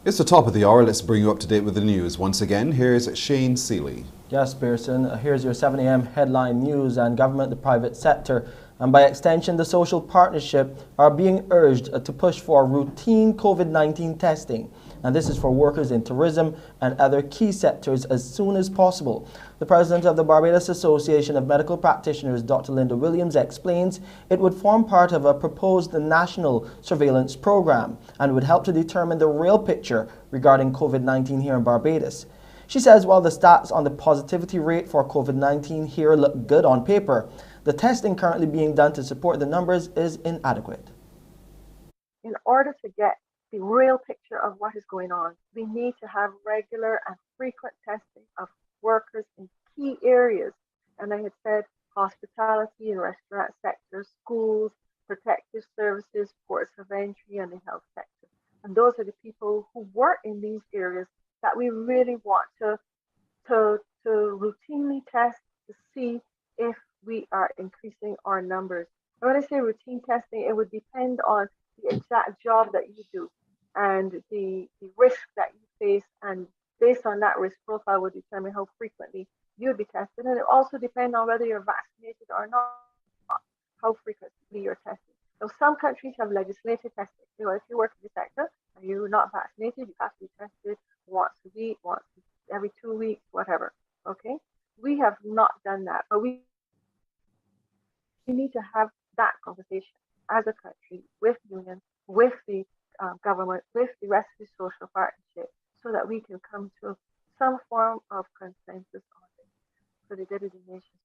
It's the top of the hour. Let's bring you up to date with the news. Once again, here's Shane Seeley. Yes, Pearson. Here's your 7 a.m. headline news. And government, the private sector, and by extension the social partnership are being urged to push for routine COVID-19 testing. And this is for workers in tourism and other key sectors as soon as possible. The president of the Barbados Association of Medical Practitioners, Dr. Linda Williams, explains it would form part of a proposed national surveillance program and would help to determine the real picture regarding COVID-19 here in Barbados. She says while the stats on the positivity rate for COVID-19 here look good on paper, the testing currently being done to support the numbers is inadequate. In order to get the real picture of what is going on, we need to have regular and frequent testing of workers in key areas. And I had said hospitality and restaurant sector, schools, protective services, ports of entry, and the health sector. And those are the people who work in these areas that we really want to routinely test to see if we are increasing our numbers. And when I say routine testing, it would depend on the exact job that you do and the risk that you face, and based on that risk profile would determine how frequently you'll be tested. And it also depends on whether you're vaccinated or not, how frequently you're tested. So some countries have legislated testing. You know, if you work in the sector and you're not vaccinated, you have to be tested once a week, once every 2 weeks, whatever. Okay? We have not done that, but we need to have that conversation as a country with unions, with the government, with the rest of the social partnership, so that we can come to some form of consensus on it for the good of the nation.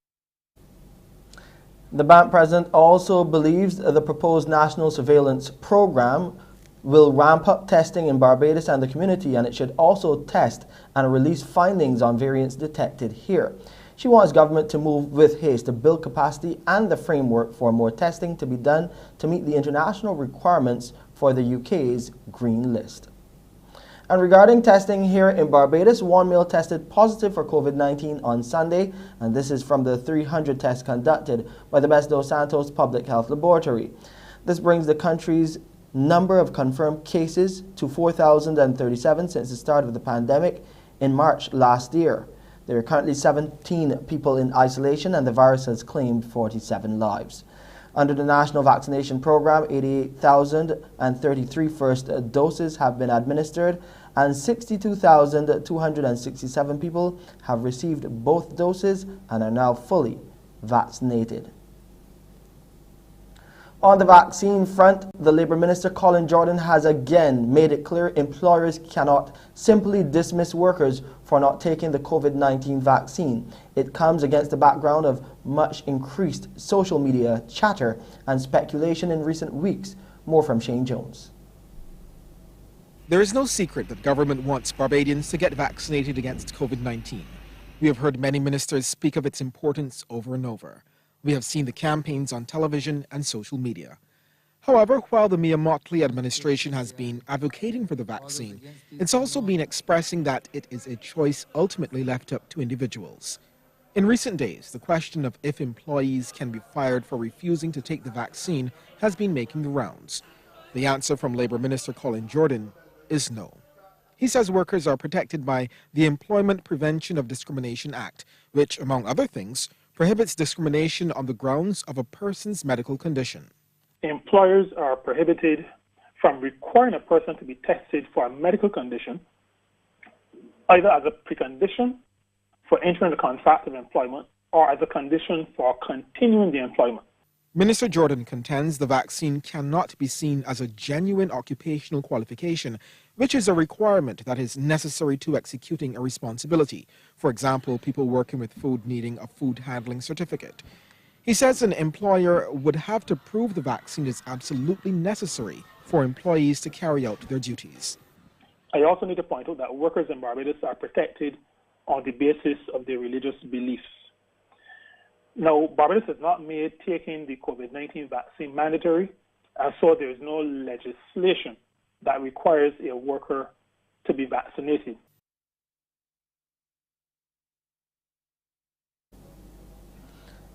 The bank president also believes the proposed national surveillance program will ramp up testing in Barbados and the community, and it should also test and release findings on variants detected here. She wants government to move with haste to build capacity and the framework for more testing to be done to meet the international requirements for the UK's green list. And regarding testing here in Barbados, one male tested positive for COVID-19 on Sunday, and this is from the 300 tests conducted by the Best dos Santos Public Health Laboratory. This brings the country's number of confirmed cases to 4,037 since the start of the pandemic in March last year. There are currently 17 people in isolation, and the virus has claimed 47 lives. Under the national vaccination program, 88,033 first doses have been administered, and 62,267 people have received both doses and are now fully vaccinated. On the vaccine front, the Labour Minister Colin Jordan has again made it clear employers cannot simply dismiss workers for not taking the COVID-19 vaccine. It comes against the background of much increased social media chatter and speculation in recent weeks. More from Shane Jones. There is no secret that government wants Barbadians to get vaccinated against COVID-19. We have heard many ministers speak of its importance over and over. We have seen the campaigns on television and social media. However, while the Mia Mottley administration has been advocating for the vaccine, it's also been expressing that it is a choice ultimately left up to individuals. In recent days, the question of if employees can be fired for refusing to take the vaccine has been making the rounds. The answer from Labour Minister Colin Jordan is no. He says workers are protected by the Employment Prevention of Discrimination Act, which, among other things, prohibits discrimination on the grounds of a person's medical condition. Employers are prohibited from requiring a person to be tested for a medical condition, either as a precondition for entering the contract of employment or as a condition for continuing the employment. Minister Jordan contends the vaccine cannot be seen as a genuine occupational qualification, which is a requirement that is necessary to executing a responsibility. For example, people working with food needing a food handling certificate. He says an employer would have to prove the vaccine is absolutely necessary for employees to carry out their duties. I also need to point out that workers in Barbados are protected on the basis of their religious beliefs. Now, Barbados has not made taking the COVID-19 vaccine mandatory, and so there is no legislation that requires a worker to be vaccinated.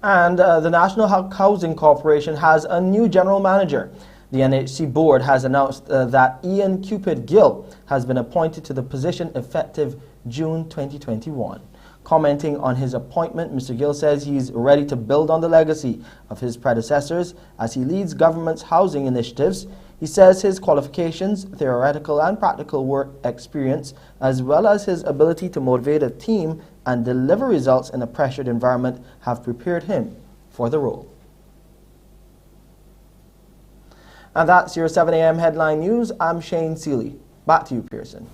And the National Housing Corporation has a new general manager. The NHC board has announced that Ian Cupid Gill has been appointed to the position effective June 2021. Commenting on his appointment, Mr. Gill says he's ready to build on the legacy of his predecessors as he leads government's housing initiatives. He says his qualifications, theoretical and practical work experience, as well as his ability to motivate a team and deliver results in a pressured environment have prepared him for the role. And that's your 7 a.m. headline news. I'm Shane Seeley. Back to you, Pearson.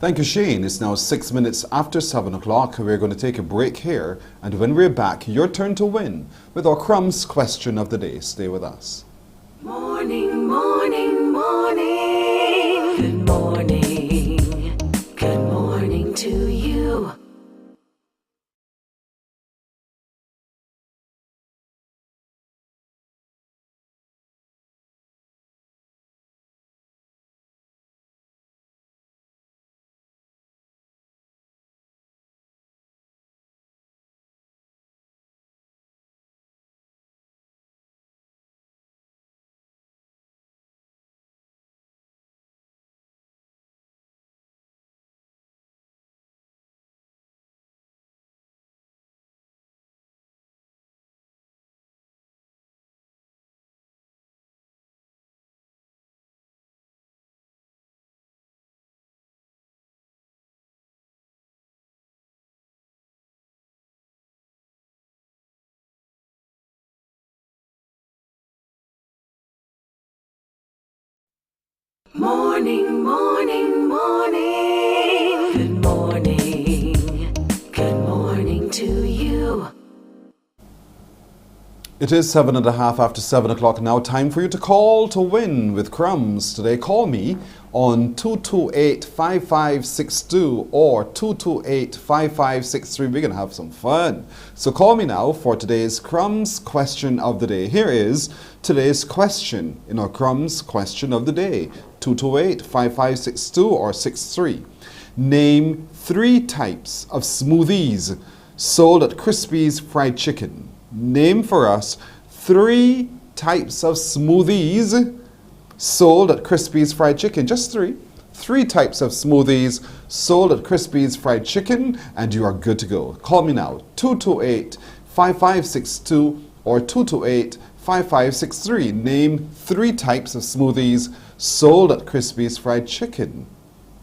Thank you, Shane. It's now 6 minutes after 7 o'clock. We're going to take a break here. And when we're back, your turn to win with our Crumbs question of the day. Stay with us. Morning, morning, morning. Good morning. Good morning to you. Morning, morning, morning. Good morning. Good morning to you. It is 7:30 after 7 o'clock now. Time for you to call to win with Crumbs. Today, call me on 228-5562 or 228-5563. We're going to have some fun. So call me now for today's Crumbs question of the day. Here is today's question in our Crumbs question of the day. 228-5562 or 63. Name 3 types of smoothies sold at Crispy's Fried Chicken. Name for us 3 types of smoothies sold at Crispy's Fried Chicken. Just 3. 3 types of smoothies sold at Crispy's Fried Chicken, and you are good to go. Call me now, 228-5562 or 228-5563. Name 3 types of smoothies sold at Crispy's Fried Chicken.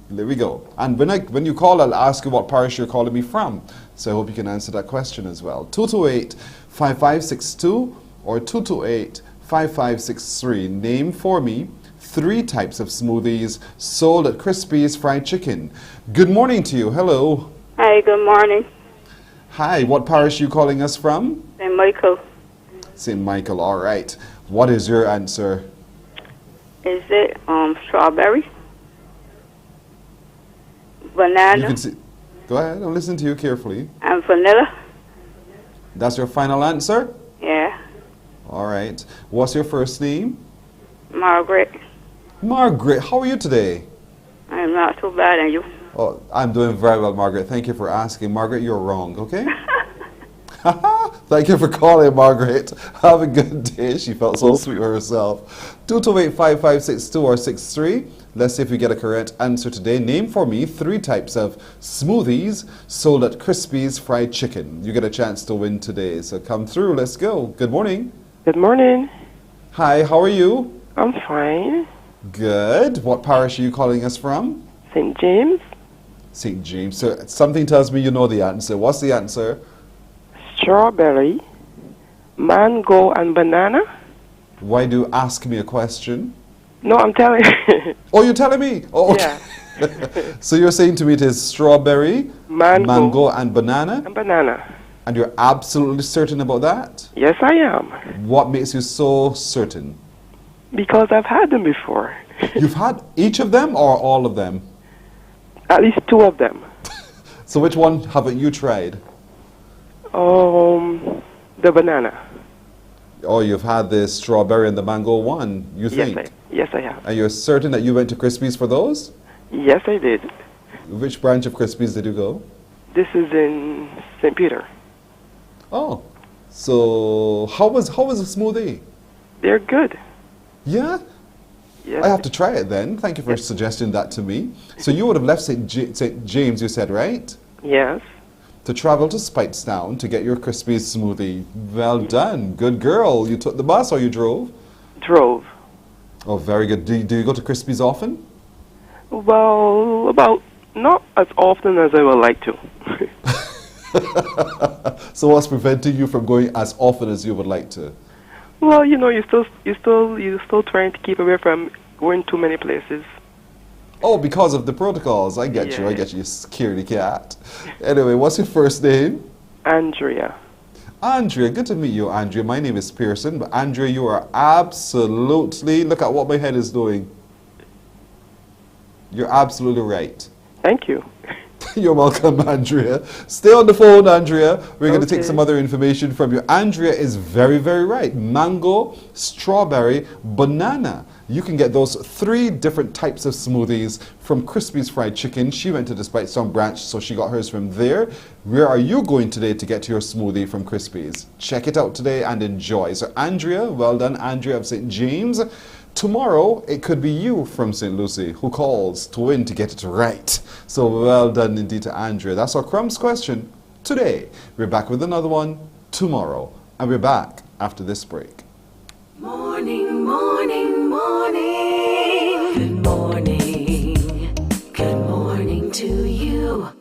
There we go. And when you call, I'll ask you what parish you're calling me from. So I hope you can answer that question as well. 228-5562 or 228-5563. Name for me 3 types of smoothies sold at Crispy's Fried Chicken. Good morning to you. Hello. Hi, good morning. Hi, what parish are you calling us from? St. Michael. St. Michael, all right. What is your answer? Is it strawberry? Banana? You can see. Go ahead, I'll listen to you carefully. And vanilla? That's your final answer? Yeah. All right. What's your first name? Margaret. Margaret, how are you today? I'm not too bad, and you? Oh, I'm doing very well, Margaret. Thank you for asking. Margaret, you're wrong, okay? Thank you for calling, Margaret. Have a good day. She felt so sweet with herself. 228-5562 or 63. Let's see if we get a correct answer today. Name for me 3 types of smoothies sold at Crispy's Fried Chicken. You get a chance to win today. So come through. Let's go. Good morning. Good morning. Hi, how are you? I'm fine. Good. What parish are you calling us from? St. James. St. James. So something tells me you know the answer. What's the answer? Strawberry, mango, and banana. Why do you ask me a question? No, I'm telling you. Oh, you're telling me? Oh, okay. Yeah. So you're saying to me it is strawberry, mango, and banana? And banana. And you're absolutely certain about that? Yes, I am. What makes you so certain? Because I've had them before. You've had each of them or all of them? At least 2 of them. So which one haven't you tried? The banana. Oh, you've had the strawberry and the mango one, you think? Yes, I have. And you're certain that you went to Crispy's for those? Yes, I did. Which branch of Crispy's did you go? This is in St. Peter. Oh, so how was the smoothie? They're good. Yeah? Yes. I have to try it then. Thank you for suggesting that to me. So you would have left St. James, you said, right? Yes. To travel to Speightstown to get your Crispy's smoothie. Well done. Good girl. You took the bus or you drove? Drove. Oh, very good. Do you go to Crispy's often? Well, about not as often as I would like to. So what's preventing you from going as often as you would like to? Well, you're still trying to keep away from going too many places. Oh, because of the protocols. I get you. I get you, you security cat. Anyway, what's your first name? Andrea. Andrea, good to meet you, Andrea. My name is Pearson, but Andrea, you are absolutely, look at what my head is doing. You're absolutely right. Thank you. You're welcome, Andrea. Stay on the phone, Andrea. We're going to take some other information from you. Andrea is very, very right. Mango, strawberry, banana. You can get those 3 different types of smoothies from Crispy's Fried Chicken. She went to the Spite Stone branch, so she got hers from there. Where are you going today to get your smoothie from Crispy's? Check it out today and enjoy. So Andrea, well done, Andrea of St. James. Tomorrow, it could be you from St. Lucie who calls to win to get it right. So well done indeed to Andrea. That's our Crumbs question today. We're back with another one tomorrow. And we're back after this break. Morning, morning, morning. Good morning. Good morning to you.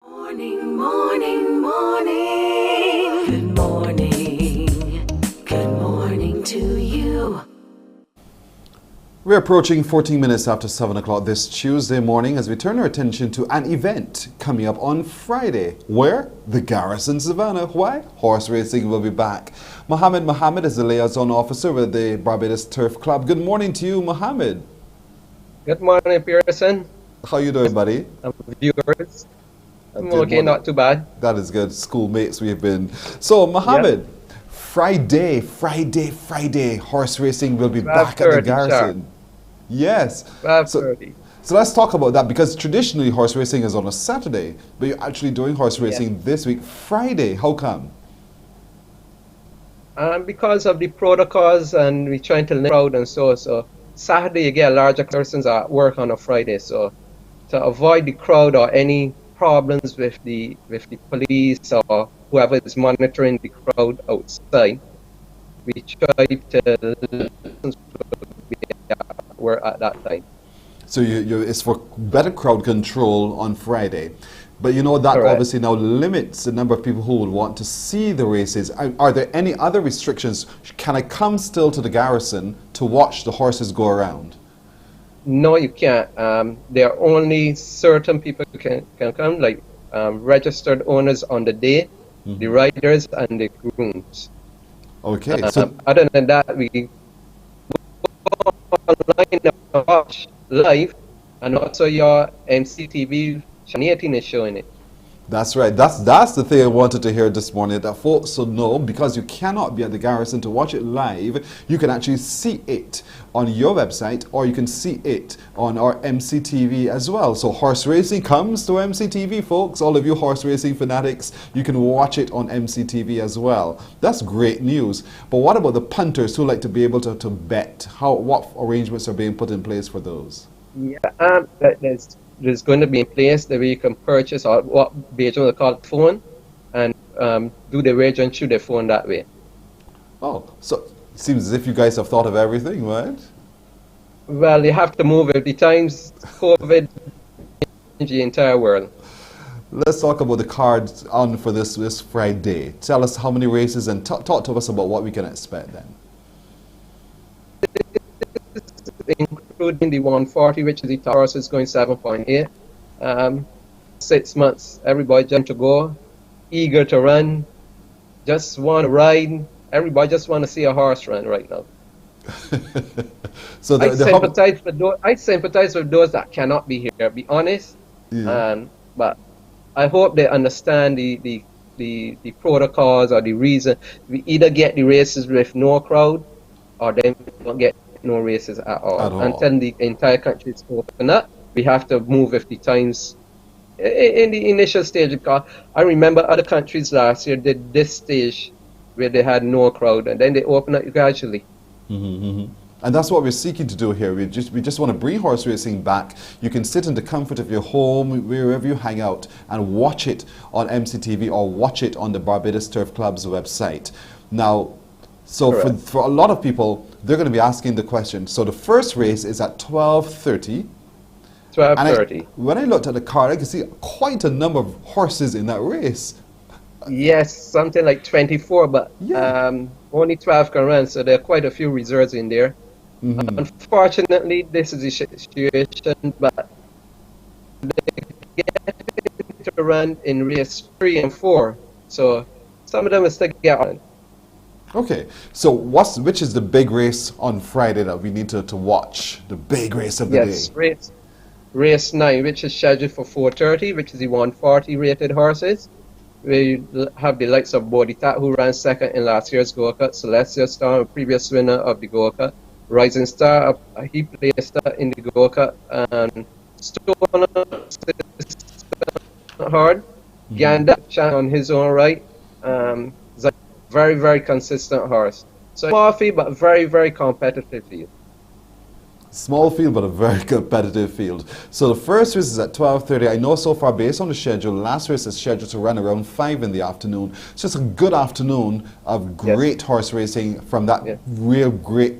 Morning, morning, morning. Good morning. Good morning to you. We're approaching 14 minutes after 7 o'clock this Tuesday morning as we turn our attention to an event coming up on Friday. Where? The Garrison Savannah. Why? Horse racing will be back. Mohammed is the liaison officer with the Barbados Turf Club. Good morning to you, Mohammed. Good morning, Pearson. How you doing, buddy? Viewers. I'm okay, not too bad. That is good. Schoolmates we've been. So, Mohammed, Friday, horse racing will be back at the Garrison. Yes. So let's talk about that, because traditionally horse racing is on a Saturday, but you're actually doing horse racing this week, Friday. How come? Because of the protocols, and we're trying to limit crowd and so Saturday you get larger persons at work on a Friday, so to avoid the crowd or any problems with the police or whoever is monitoring the crowd outside, we try to work at that time. So it's for better crowd control on Friday. But you know that obviously now limits the number of people who would want to see the races. Are there any other restrictions? Can I come still to the Garrison to watch the horses go around? No, you can't. There are only certain people who can come, like registered owners on the day, the riders and the grooms. Okay. Other than that, we go online and watch live, and also your MCTV Channel 18 is showing it. That's right. That's the thing I wanted to hear this morning, that folks will know, because you cannot be at the Garrison to watch it live. You can actually see it on your website, or you can see it on our MCTV as well. So horse racing comes to MCTV, folks. All of you horse racing fanatics, you can watch it on MCTV as well. That's great news. But what about the punters who like to be able to bet? What arrangements are being put in place for those? Yeah, there's going to be in place that you can purchase, or what Beijing will call phone, and do the wager through the phone that way. Oh, so it seems as if you guys have thought of everything, right? Well, you have to move it. The times COVID changed the entire world. Let's talk about the cards on for this Friday. Tell us how many races, and talk to us about what we can expect then. Including would be the 140, which is the top horse, is going 7.8. 6 months, everybody just to go, eager to run, just want to ride. Everybody just want to see a horse run right now. So I sympathize with those that cannot be here. Be honest, but I hope they understand the protocols or the reason. We either get the races with no crowd, or then we don't get no races at all. Until the entire country is open up, we have to move with the times. In the initial stage, because I remember other countries last year did this stage where they had no crowd, and then they open up gradually. And that's what we're seeking to do here. We just want to bring horse racing back. You can sit in the comfort of your home, wherever you hang out, and watch it on MCTV or watch it on the Barbados Turf Club's website. Now, so for a lot of people, they're going to be asking the question. So the first race is at 12:30. 12:30. When I looked at the card, I could see quite a number of horses in that race. Yes, something like 24, but only 12 can run, so there are quite a few reserves in there. Unfortunately, this is the situation, but they get to run in race 3 and 4, so some of them will still get on. Okay, so which is the big race on Friday that we need to watch? The big race of the day? Race 9, which is scheduled for 4:30, which is the 140 rated horses. We have the likes of Bodhitat, who ran second in last year's Go-Kart, Celestial Star, a previous winner of the Go-Kart, Rising Star, he placed in the Go-Kart, and Stone Hard, Ganda on his own right. Is a very, very consistent horse. So small field, but very, very competitive field. Small field, but a very competitive field. So the first race is at 12:30. I know so far, based on the schedule, last race is scheduled to run around 5 in the afternoon. It's just a good afternoon of great horse racing from that real great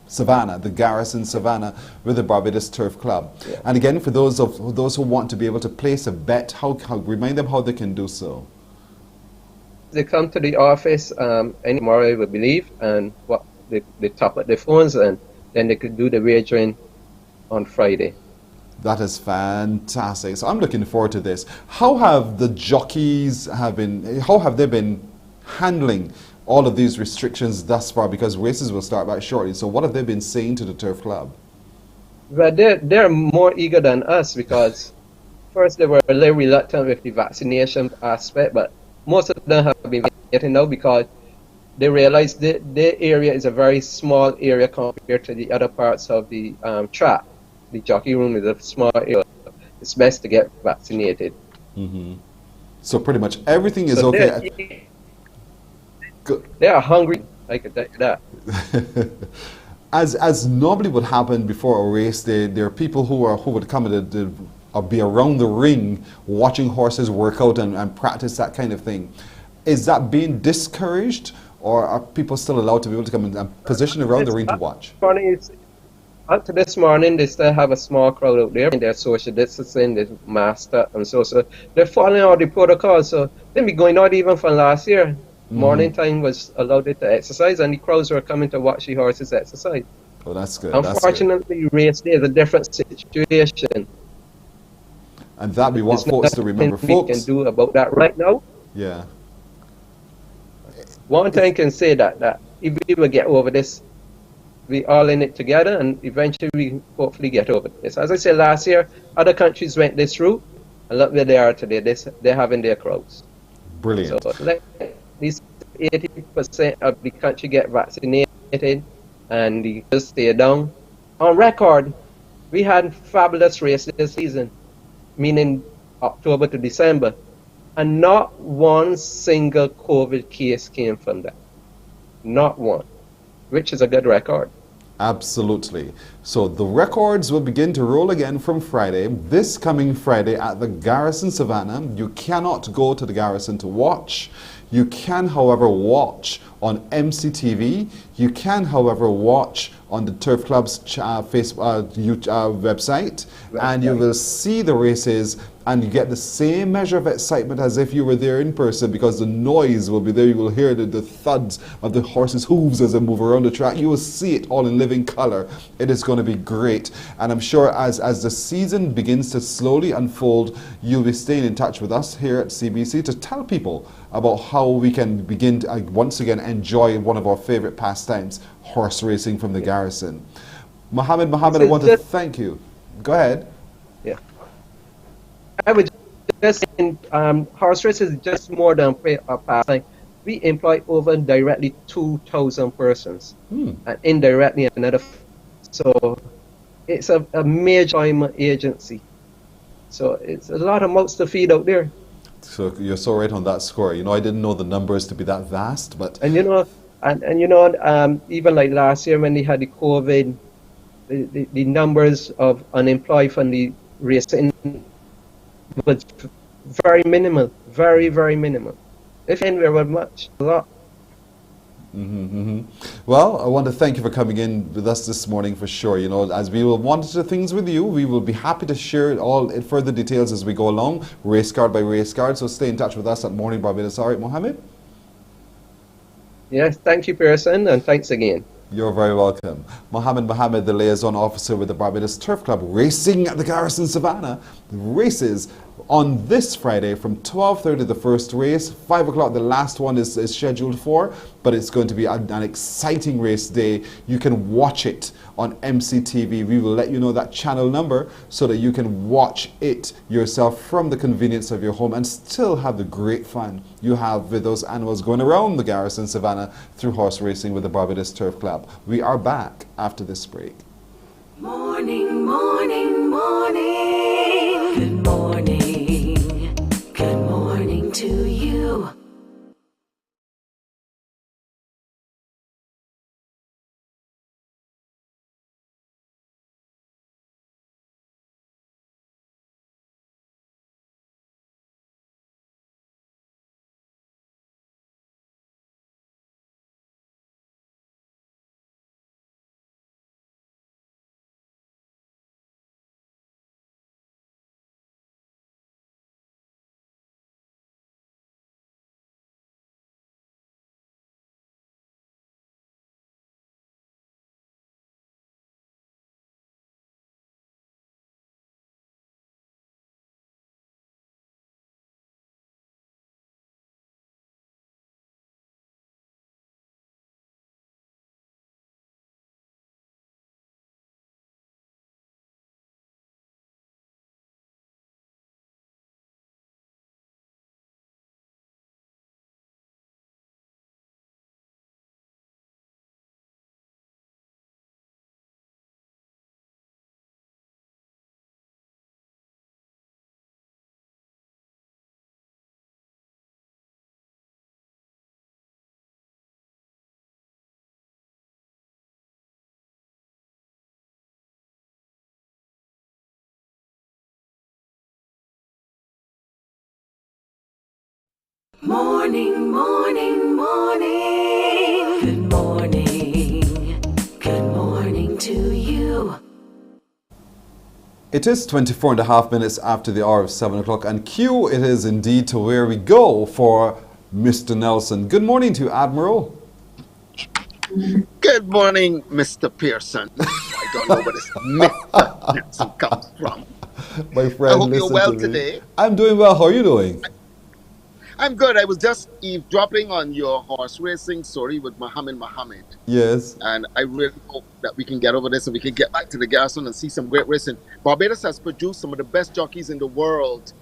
Savannah, the Garrison Savannah, with the Barbados Turf Club. And again, for those who want to be able to place a bet, remind them how they can do so. They come to the office any tomorrow, we believe, and they top up their phones, and then they could do the wagering on Friday. That is fantastic. So I'm looking forward to this. How have the jockeys how have they been handling all of these restrictions thus far? Because races will start back shortly. So what have they been saying to the Turf Club? Well, they're more eager than us, because first they were a little reluctant with the vaccination aspect, but most of them have been getting now because they realize their area is a very small area compared to the other parts of the track. The jockey room is a small area. It's best to get vaccinated. So pretty much everything is okay. They are hungry, I can tell you that. As normally would happen before a race, there are people who would come or be around the ring watching horses work out and practice that kind of thing. Is that being discouraged? Or are people still allowed to be able to come and position around the ring to watch? Up to this morning, they still have a small crowd out there, and they're social distancing, they're masked up, and so they're following all the protocols. So they'll be going out even from last year. Morning time was allowed it to exercise, and the crowds were coming to watch the horses exercise. Oh, that's good. Unfortunately, race day is a different situation. And that we want folks to remember, folks. We can do about that right now. Yeah. One thing can say that if we will get over this, we all in it together, and eventually we hopefully get over this. As I said last year, other countries went this route, and look where they are today. They're having their crowds. Brilliant. So let at least 80% of the country get vaccinated, and they just stay down. On record, we had fabulous races this season, meaning October to December. And not one single COVID case came from that. Not one, which is a good record. Absolutely. So the records will begin to roll again from Friday, this coming Friday at the Garrison Savannah. You cannot go to the Garrison to watch. You can, however, watch on MCTV. You can, however, watch on the Turf Club's website, and you will see the races, and you get the same measure of excitement as if you were there in person, because the noise will be there. You will hear the thuds of the horses' hooves as they move around the track. You will see it all in living color. It is going to be great. And I'm sure as the season begins to slowly unfold, you'll be staying in touch with us here at CBC to tell people about how we can begin to once again enjoy one of our favorite pastimes, horse racing from the Garrison. Mohammed, I want to thank you. Go ahead. Yeah. I would just say, horse races is just more than a pastime. We employ over directly 2,000 persons, and indirectly another. So it's a major agency. So it's a lot of mouths to feed out there. So you're so right on that score. You know, I didn't know the numbers to be that vast, but even like last year when they had the COVID, the numbers of unemployed from the racing was very minimal, very, very minimal. If anywhere much, a lot. Well, I want to thank you for coming in with us this morning for sure. You know, as we will monitor things with you, we will be happy to share all further details as we go along, race card by race card. So stay in touch with us at Morning Barbados. All right, Mohammed? Yes, thank you, Pearson, and thanks again. You're very welcome. Mohammed, the liaison officer with the Barbados Turf Club, racing at the Garrison Savannah, races on this Friday from 12:30 the first race, 5 o'clock the last one is scheduled for, but it's going to be an exciting race day. You can watch it on MCTV. We will let you know that channel number so that you can watch it yourself from the convenience of your home and still have the great fun you have with those animals going around the Garrison Savannah through horse racing with the Barbados Turf Club. We are back after this break. Morning, morning, morning. Good morning. Good morning to you. Morning, morning, morning. Good morning. Good morning to you. It is 24 and a half minutes after the hour of 7 o'clock, and Q it is indeed to where we go for Mr. Nelson. Good morning to you, Admiral. Good morning, Mr. Pearson. I don't know where this Mr. Nelson comes from. My friend, I hope you're well today. I'm doing well. How are you doing? I'm good. I was just eavesdropping on your horse racing story with Mohammed. Yes. And I really hope that we can get over this and we can get back to the Garrison and see some great racing. Barbados has produced some of the best jockeys in the world,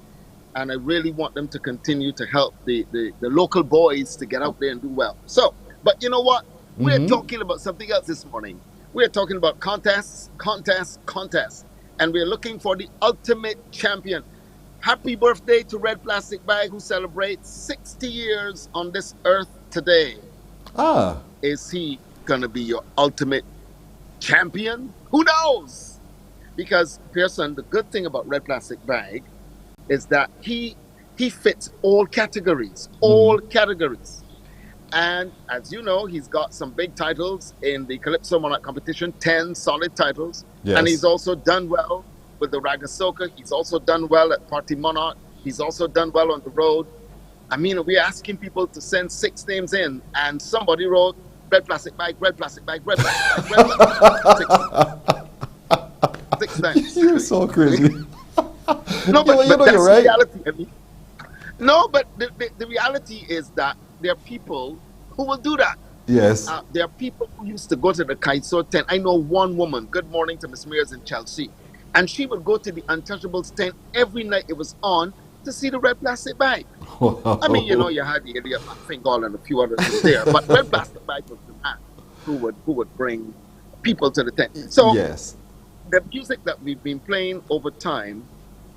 and I really want them to continue to help the local boys to get out there and do well. So, but you know what? We're talking about something else this morning. We're talking about contests, and we're looking for the ultimate champion. Happy birthday to Red Plastic Bag, who celebrates 60 years on this earth today. Is he going to be your ultimate champion? Who knows? Because, Pearson, the good thing about Red Plastic Bag is that he He fits all categories, all categories. And as you know, he's got some big titles in the Calypso Monarch competition, 10 solid titles. Yes. And he's also done well with the Raga Soca. He's also done well at Party Monarch. He's also done well on the road. I mean, we're asking people to send 6 names in, and somebody wrote red plastic bag, red plastic bag, red plastic bag, red plastic bag. 6 times. You're so crazy. No, but that's you're right. the reality. I mean, no, but the reality is that there are people who will do that. Yes. There are people who used to go to the Kaiso tent. I know one woman, good morning to Miss Mears in Chelsea, and she would go to the Untouchables tent every night it was on to see the red plastic bag. Wow. I mean, you know, you had the idiot Fingal and a few others there, but red plastic bag was the man who would bring people to the tent. So yes, the music that we've been playing over time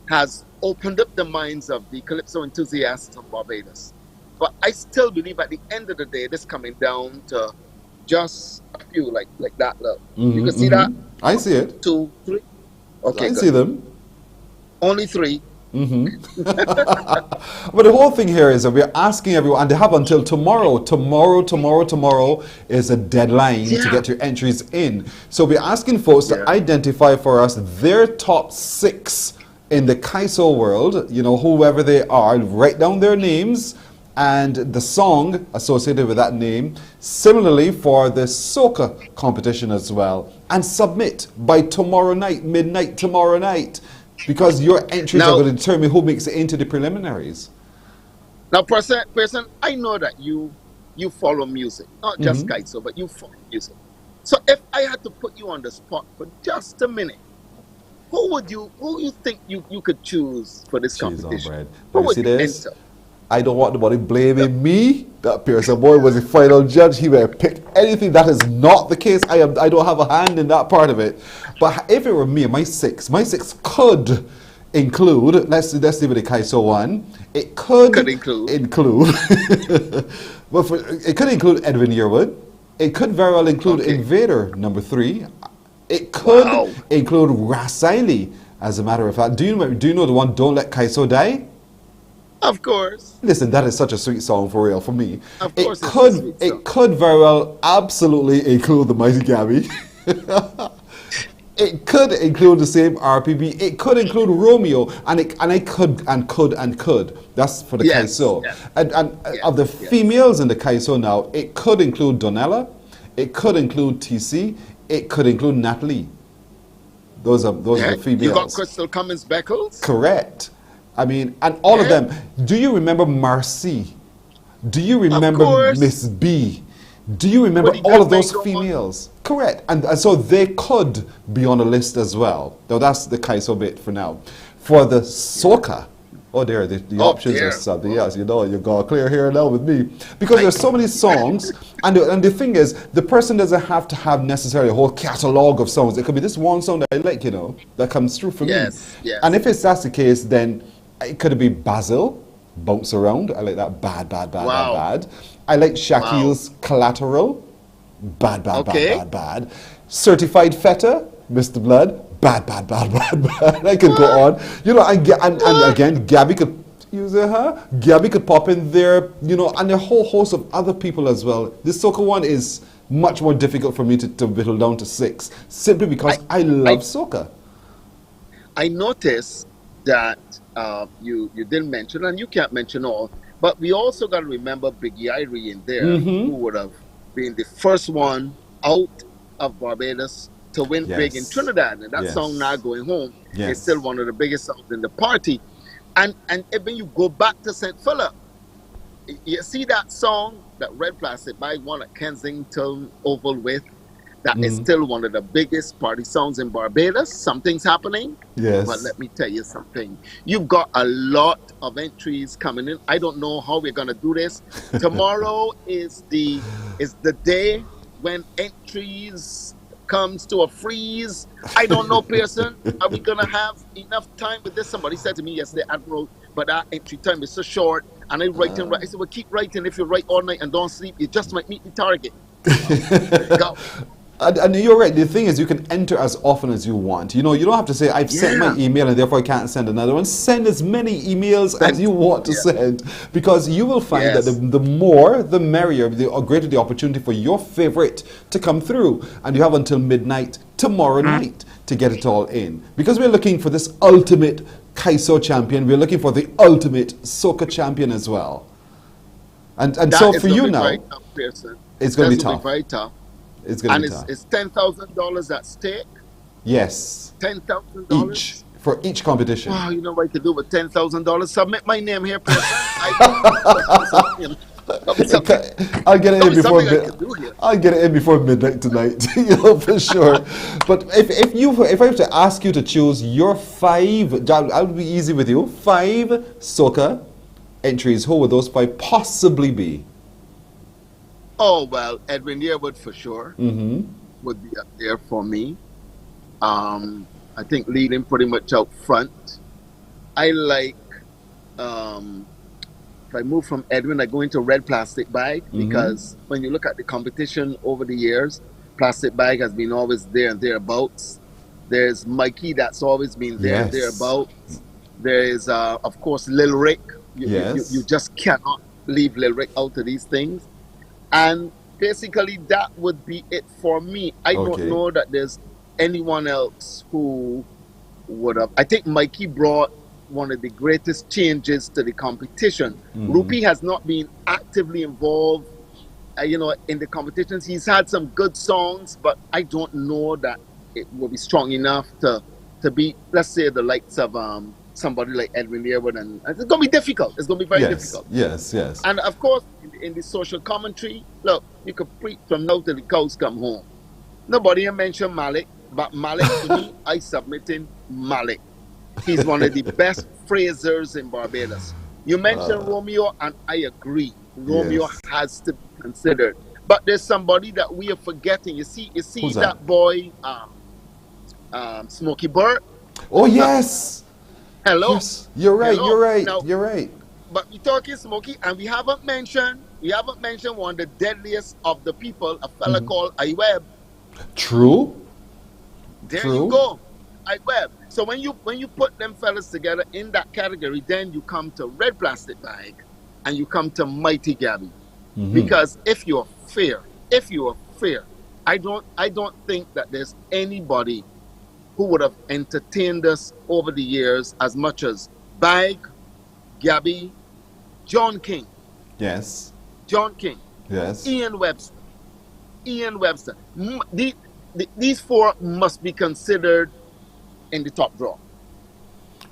has opened up the minds of the Calypso enthusiasts of Barbados. But I still believe at the end of the day, this coming down to just a few like that. Look. You can see that? I see it. 2, 3. Okay, I good. see them. Only 3. But the whole thing here is that we're asking everyone, and they have until tomorrow. Tomorrow is a deadline to get your entries in. So we're asking folks to identify for us their top 6 in the Kaiso world, you know, whoever they are, write down their names and the song associated with that name. Similarly for the soca competition as well. And submit by tomorrow night, midnight tomorrow night. Because your entries are going to determine who makes it into the preliminaries. Now, person, I know that you follow music, not just Kaiso, but you follow music. So if I had to put you on the spot for just a minute, who you think you could choose for this competition? But you see this? I don't want nobody blaming me. That Pearson boy was the final judge. He would have picked anything. That is not the case. I don't have a hand in that part of it. But if it were me, my six could include. Let's see with the Kaiso one. It could include. Well, it could include Edwin Yearwood. It could very well include Invader number 3. It could include Rasaili. As a matter of fact, do you know the one "Don't Let Kaiso Die"? Of course. Listen, that is such a sweet song for real for me. Of course, it could very well absolutely include the Mighty Gabby. It could include the same RPB. It could include Romeo, and it could. That's for the Kaiso. Yes. And of the females in the Kaiso now, it could include Donella. It could include TC. It could include Natalie. Those are the females. You got Crystal Cummins Beckles? Correct. I mean, and all of them. Do you remember Marcy? Do you remember Miss B? Do you remember all of those females? Correct. And so they could be on the list as well. Now that's the Kaiso bit for now. For the soca, the options are something else. You know, you're going clear here now with me. Because there's so many songs, and the thing is, the person doesn't have to have necessarily a whole catalog of songs. It could be this one song that I like, you know, that comes through for me. Yes. And if that's the case, then it could be Basil, Bounce Around. I like that. Bad. I like Shakil's Collateral. Bad. Certified Feta, Mr. Blood. Bad. I could go on. You know, and again, Gabby could use her. Gabby could pop in there, you know, and a whole host of other people as well. This soca one is much more difficult for me to whittle down to 6, simply because I love soca. I noticed that you didn't mention, and you can't mention all, but we also got to remember Biggie Irie in there, who would have been the first one out of Barbados to win big in Trinidad. And that song, Now Going Home, is still one of the biggest songs in the party. And when you go back to St. Philip, you see that song, that Red Plastic Bag won at Kensington Oval with, that is still one of the biggest party songs in Barbados. Something's happening. Yes. But let me tell you something. You've got a lot of entries coming in. I don't know how we're going to do this. Tomorrow is the day when entries comes to a freeze. I don't know, Pearson. Are we going to have enough time with this? Somebody said to me yesterday, Admiral, but our entry time is so short. And I write and write. I said, well, keep writing. If you write all night and don't sleep, you just might meet the target. Go. And you're right. The thing is, you can enter as often as you want. You know, you don't have to say, I've sent my email and therefore I can't send another one. Send as many emails as you want to send, because you will find that the more, the merrier, the greater the opportunity for your favorite to come through. And you have until midnight tomorrow night to get it all in. Because we're looking for this ultimate Kaiso champion. We're looking for the ultimate soca champion as well. And so for you now, it's going to be tough. Very tough. It's going to be tough. And it's $10,000 at stake? Yes. $10,000? Each. For each competition. Wow, you know what I could do with $10,000? Submit my name here, person. I'll get it in before I'll get it in before midnight tonight, you know, for sure. But if I have to ask you to choose your 5, I'll be easy with you, 5 soca entries, who would those 5 possibly be? Oh, well, Edwin Yearwood for sure would be up there for me. I think leading pretty much out front. I like, if I move from Edwin, I go into Red Plastic Bag, because when you look at the competition over the years, Plastic Bag has been always there and thereabouts. There's Mikey, that's always been there and thereabouts. There is, of course, Lil Rick. You just cannot leave Lil Rick out of these things. And basically, that would be it for me. I don't know that there's anyone else who would have. I think Mikey brought one of the greatest changes to the competition. Rupi has not been actively involved, in the competitions. He's had some good songs, but I don't know that it will be strong enough to beat, let's say, the likes of somebody like Edwin Yearwood, and it's going to be difficult. It's going to be very difficult. Yes. And of course, in the social commentary, look, you could preach from now till the cows come home. Nobody mentioned Malik, but Malik, to me, I submitting Malik. He's one of the best phrasers in Barbados. You mentioned Romeo, and I agree. Romeo has to be considered. But there's somebody that we are forgetting. You see that boy, Smokey Bird? Oh, yes. Hello. Yes. You're right. Hello. You're right. Now, you're right. But we're talking Smokey, and we haven't mentioned one of the deadliest of the people, a fella called Iweb. True. There you go. Iweb. So when you put them fellas together in that category, then you come to Red Plastic Bag and you come to Mighty Gabby. Because if you're fair, I don't think that there's anybody who would have entertained us over the years as much as Bag, Gabby, John King. Yes. John King. Yes. Ian Webster. These 4 must be considered in the top draw.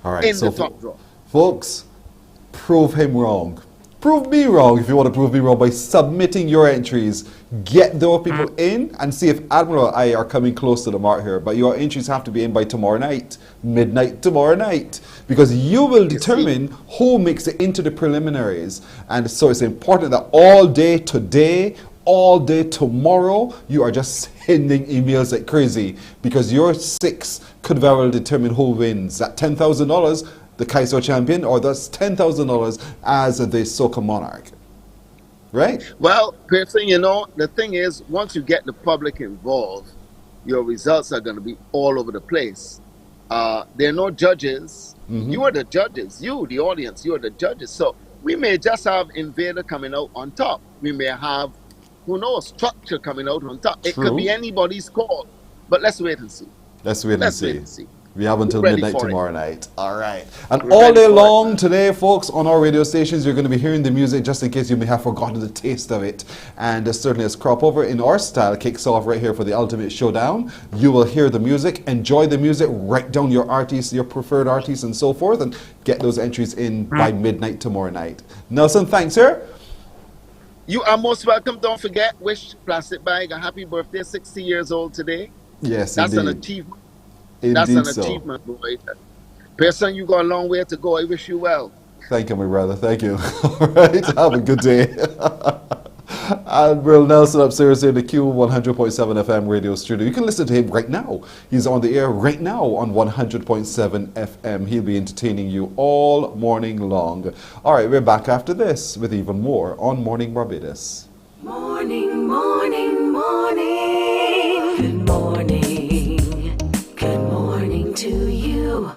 All right. In the top draw. Folks, prove him wrong. Prove me wrong if you want to prove me wrong by submitting your entries. Get those people in and see if Admiral and I are coming close to the mark here. But your entries have to be in by tomorrow night, midnight tomorrow night, because you will determine who makes it into the preliminaries. And so it's important that all day today, all day tomorrow, you are just sending emails like crazy, because your 6 could very well determine who wins. That $10,000, the Kaiso champion, or that's $10,000 as the Soca Monarch. Right? Well, Pearson, the thing is, once you get the public involved, your results are going to be all over the place. There are no judges. You are the judges. You, the audience, you are the judges. So we may just have Invader coming out on top. We may have, who knows, Structure coming out on top. It could be anybody's call. But let's wait and see. Let's wait and see. We have until midnight tomorrow night. All right. And We're all day long today, folks, on our radio stations, you're going to be hearing the music just in case you may have forgotten the taste of it. And certainly as Crop Over in our style kicks off right here for the Ultimate Showdown, you will hear the music, enjoy the music, write down your artists, your preferred artists and so forth, and get those entries in by midnight tomorrow night. Nelson, thanks, sir. You are most welcome. Don't forget, wish Plastic Bag a happy birthday, 60 years old today. Yes, That's indeed. an achievement. Indeed. That's an so. achievement, boy. Pearson, you got a long way to go. I wish you well. Thank you, my brother. Thank you. All right. Have a good day. Admiral Nelson upstairs in the Q100.7 FM radio studio. You can listen to him right now. He's on the air right now on 100.7 FM. He'll be entertaining you all morning long. All right, we're back after this with even more on Morning Barbados. Morning, morning, morning. Good morning. Good morning to you.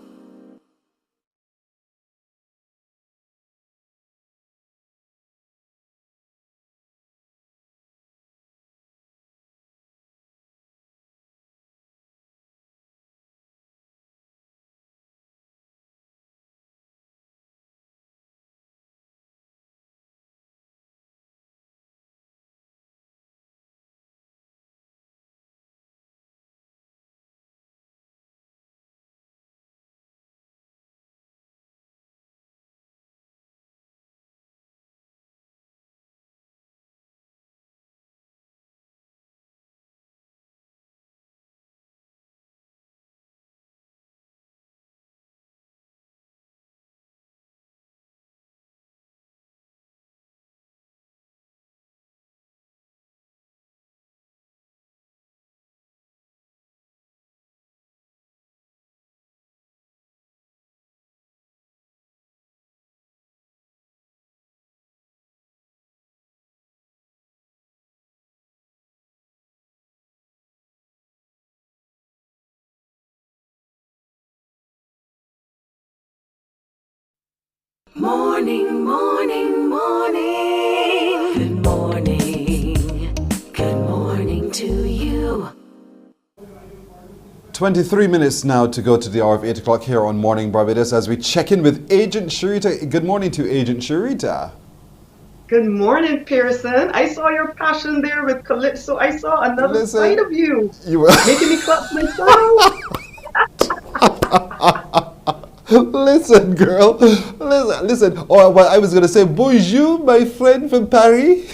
Morning, morning, morning. Good morning. Good morning to you. 23 minutes now to go to the hour of 8 o'clock here on Morning Barbados as we check in with Agent Sharita. Good morning to Agent Sharita. Good morning, Pearson. I saw your passion there with Calypso. I saw another side of you. You were making me clap myself. Listen, girl. Listen. Oh, well, I was going to say, bonjour, my friend from Paris.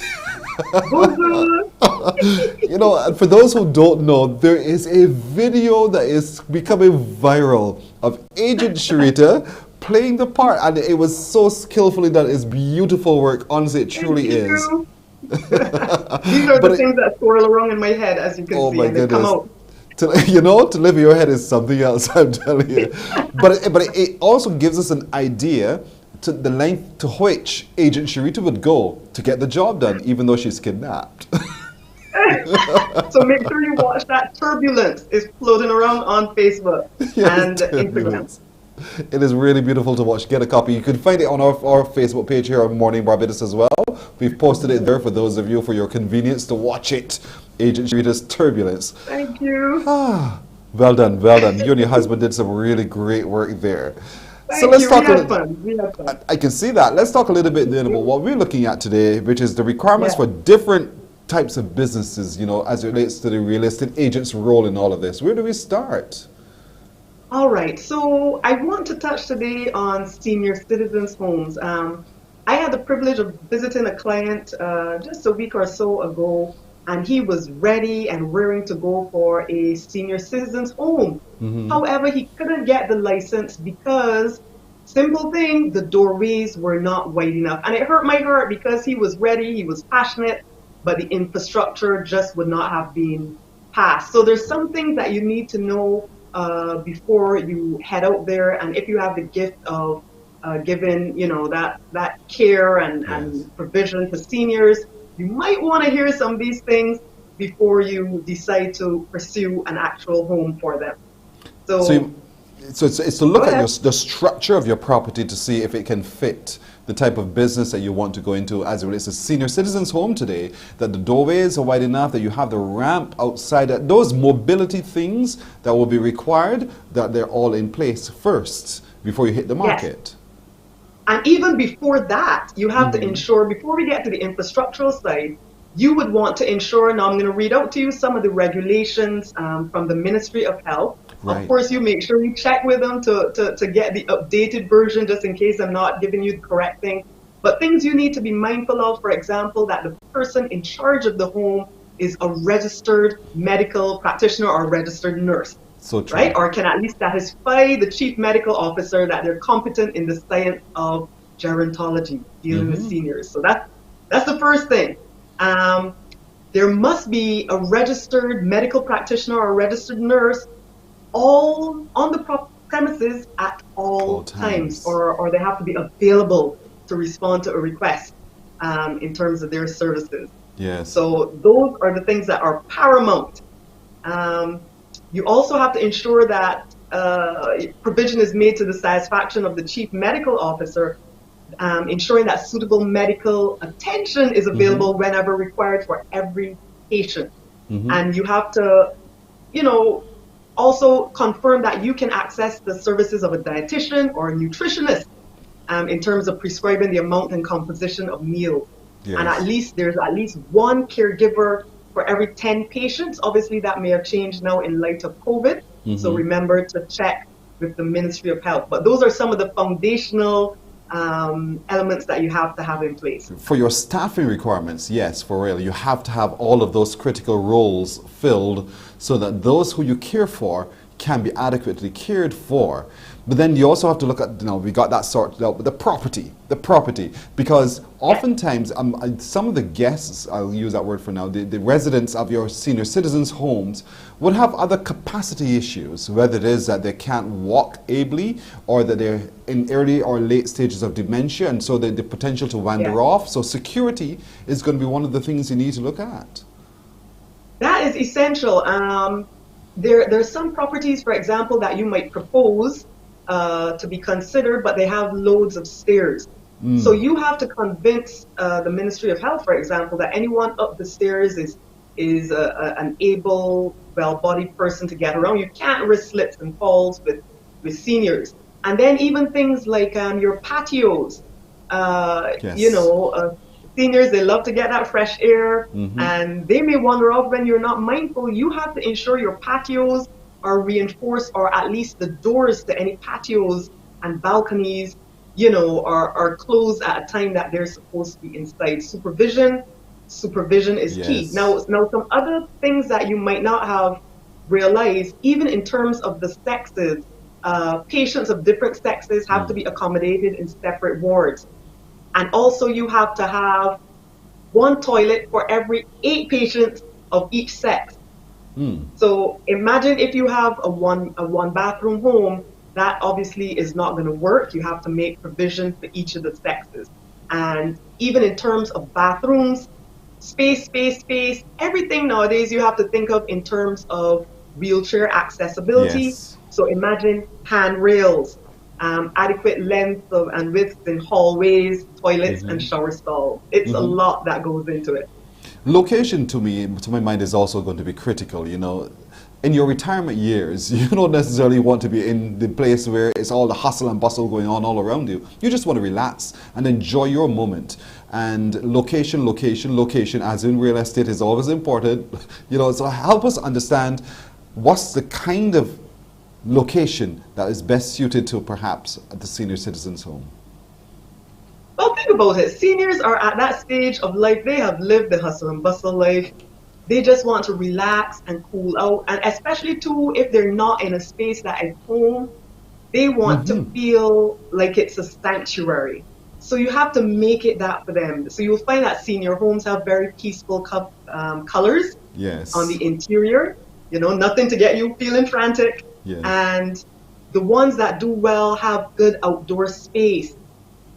You know, and for those who don't know, there is a video that is becoming viral of Agent Sharita playing the part, and it was so skillfully done. It's beautiful work. Honestly, it truly is. These are the things that swirl around in my head, as you can Oh see, my and they come goodness. out. To live in your head is something else, I'm telling you. But it also gives us an idea to the length to which Agent Sharita would go to get the job done, even though she's kidnapped. So make sure you watch that. Turbulence is floating around on Facebook and Instagram. It is really beautiful to watch. Get a copy. You can find it on our Facebook page here on Morning Barbados as well. We've posted it there for those of you for your convenience to watch it. Agent Sharita's Turbulence. Thank you. Well done, well done. You and your husband did some really great work there. Thank you. We had fun. We had fun. I can see that. Let's talk a little bit then about what we're looking at today, which is the requirements for different types of businesses, you know, as it relates to the real estate agent's role in all of this. Where do we start? All right, so I want to touch today on senior citizens' homes. I had the privilege of visiting a client just a week or so ago, and he was ready and raring to go for a senior citizens' home. However, he couldn't get the license because, simple thing, the doorways were not wide enough. And it hurt my heart because he was ready, he was passionate, but the infrastructure just would not have been passed. So there's some things that you need to know before you head out there, and if you have the gift of giving, you know, that care and provision to seniors, you might want to hear some of these things before you decide to pursue an actual home for them. So it's to look at the structure of your property to see if it can fit the type of business that you want to go into as it relates to senior citizens' home today, that the doorways are wide enough, that you have the ramp outside, that those mobility things that will be required, that they're all in place first before you hit the market. And even before that, you have to ensure, before we get to the infrastructural side, you would want to ensure, now I'm going to read out to you some of the regulations from the Ministry of Health. Right. Of course, you make sure you check with them to get the updated version, just in case I'm not giving you the correct thing. But things you need to be mindful of, for example, that the person in charge of the home is a registered medical practitioner or a registered nurse. So true. Right? Or can at least satisfy the chief medical officer that they're competent in the science of gerontology, dealing with seniors. So that's the first thing. There must be a registered medical practitioner or a registered nurse all on the premises at all times, or they have to be available to respond to a request in terms of their services. Yes. So those are the things that are paramount. You also have to ensure that provision is made to the satisfaction of the chief medical officer, ensuring that suitable medical attention is available whenever required for every patient. And you have to, also confirm that you can access the services of a dietitian or a nutritionist in terms of prescribing the amount and composition of meals. Yes. And there's at least one caregiver for every 10 patients. Obviously, that may have changed now in light of COVID. So remember to check with the Ministry of Health. But those are some of the foundational elements that you have to have in place. For your staffing requirements, yes, for real, you have to have all of those critical roles filled so that those who you care for can be adequately cared for. But then you also have to look at, we got that sorted out, the property, because oftentimes some of the guests, I'll use that word for now, the residents of your senior citizens' homes would have other capacity issues, whether it is that they can't walk ably or that they're in early or late stages of dementia, and so the potential to wander off. So security is going to be one of the things you need to look at. That is essential. There are some properties, for example, that you might propose to be considered, but they have loads of stairs. So you have to convince the Ministry of Health, for example, that anyone up the stairs is an able, well-bodied person to get around. You can't risk slips and falls with seniors. And then even things like your patios. Seniors, they love to get that fresh air, and they may wander off when you're not mindful. You have to ensure your patios are reinforced, or at least the doors to any patios and balconies, are closed at a time that they're supposed to be inside. Supervision is key. Now some other things that you might not have realized, even in terms of the sexes, patients of different sexes have to be accommodated in separate wards. And also you have to have one toilet for every 8 patients of each sex. So imagine if you have a one bathroom home, that obviously is not going to work. You have to make provision for each of the sexes. And even in terms of bathrooms, space, everything nowadays you have to think of in terms of wheelchair accessibility. So imagine handrails, adequate length and width in hallways, toilets, and shower stalls. It's a lot that goes into it. Location, to my mind, is also going to be critical. In your retirement years, you don't necessarily want to be in the place where it's all the hustle and bustle going on all around you. You just want to relax and enjoy your moment. And location, as in real estate, is always important. So help us understand what's the kind of location that is best suited to perhaps the senior citizens' home. Well, think about it. Seniors are at that stage of life. They have lived the hustle and bustle life. They just want to relax and cool out. And especially too, if they're not in a space that is home, they want to feel like it's a sanctuary. So you have to make it that for them. So you'll find that senior homes have very peaceful colors on the interior. Nothing to get you feeling frantic. And the ones that do well have good outdoor space.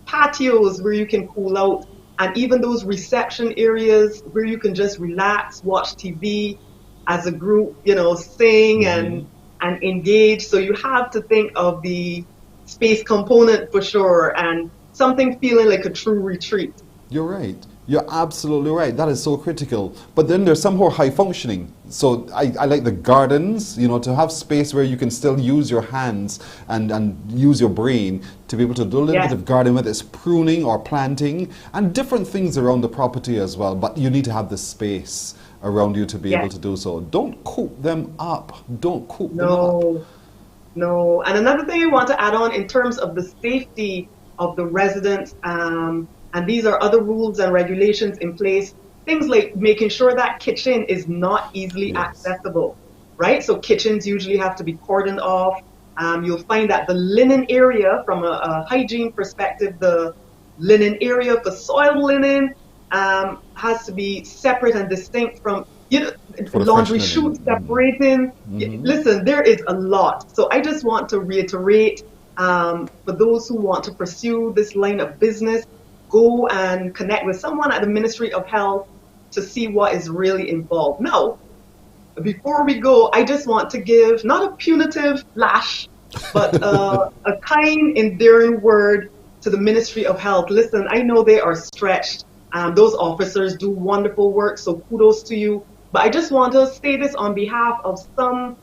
Patios where you can cool out, and even those reception areas where you can just relax, watch TV as a group, sing and engage. So you have to think of the space component for sure, and something feeling like a true retreat. You're right. You're absolutely right. That is so critical. But then there's some more high functioning. So I like the gardens, to have space where you can still use your hands and use your brain to be able to do a little bit of gardening, whether it's pruning or planting and different things around the property as well. But you need to have the space around you to be able to do so. Don't coop them up. Don't coop them up. No. And another thing I want to add on in terms of the safety of the residents, and these are other rules and regulations in place. Things like making sure that kitchen is not easily accessible, right? So kitchens usually have to be cordoned off. You'll find that the linen area, from a hygiene perspective, the linen area for soiled linen has to be separate and distinct from laundry chutes separating. Listen, there is a lot. So I just want to reiterate, for those who want to pursue this line of business, go and connect with someone at the Ministry of Health to see what is really involved. Now, before we go, I just want to give not a punitive lash, but a kind, endearing word to the Ministry of Health. Listen, I know they are stretched. Those officers do wonderful work, so kudos to you. But I just want to say this on behalf of some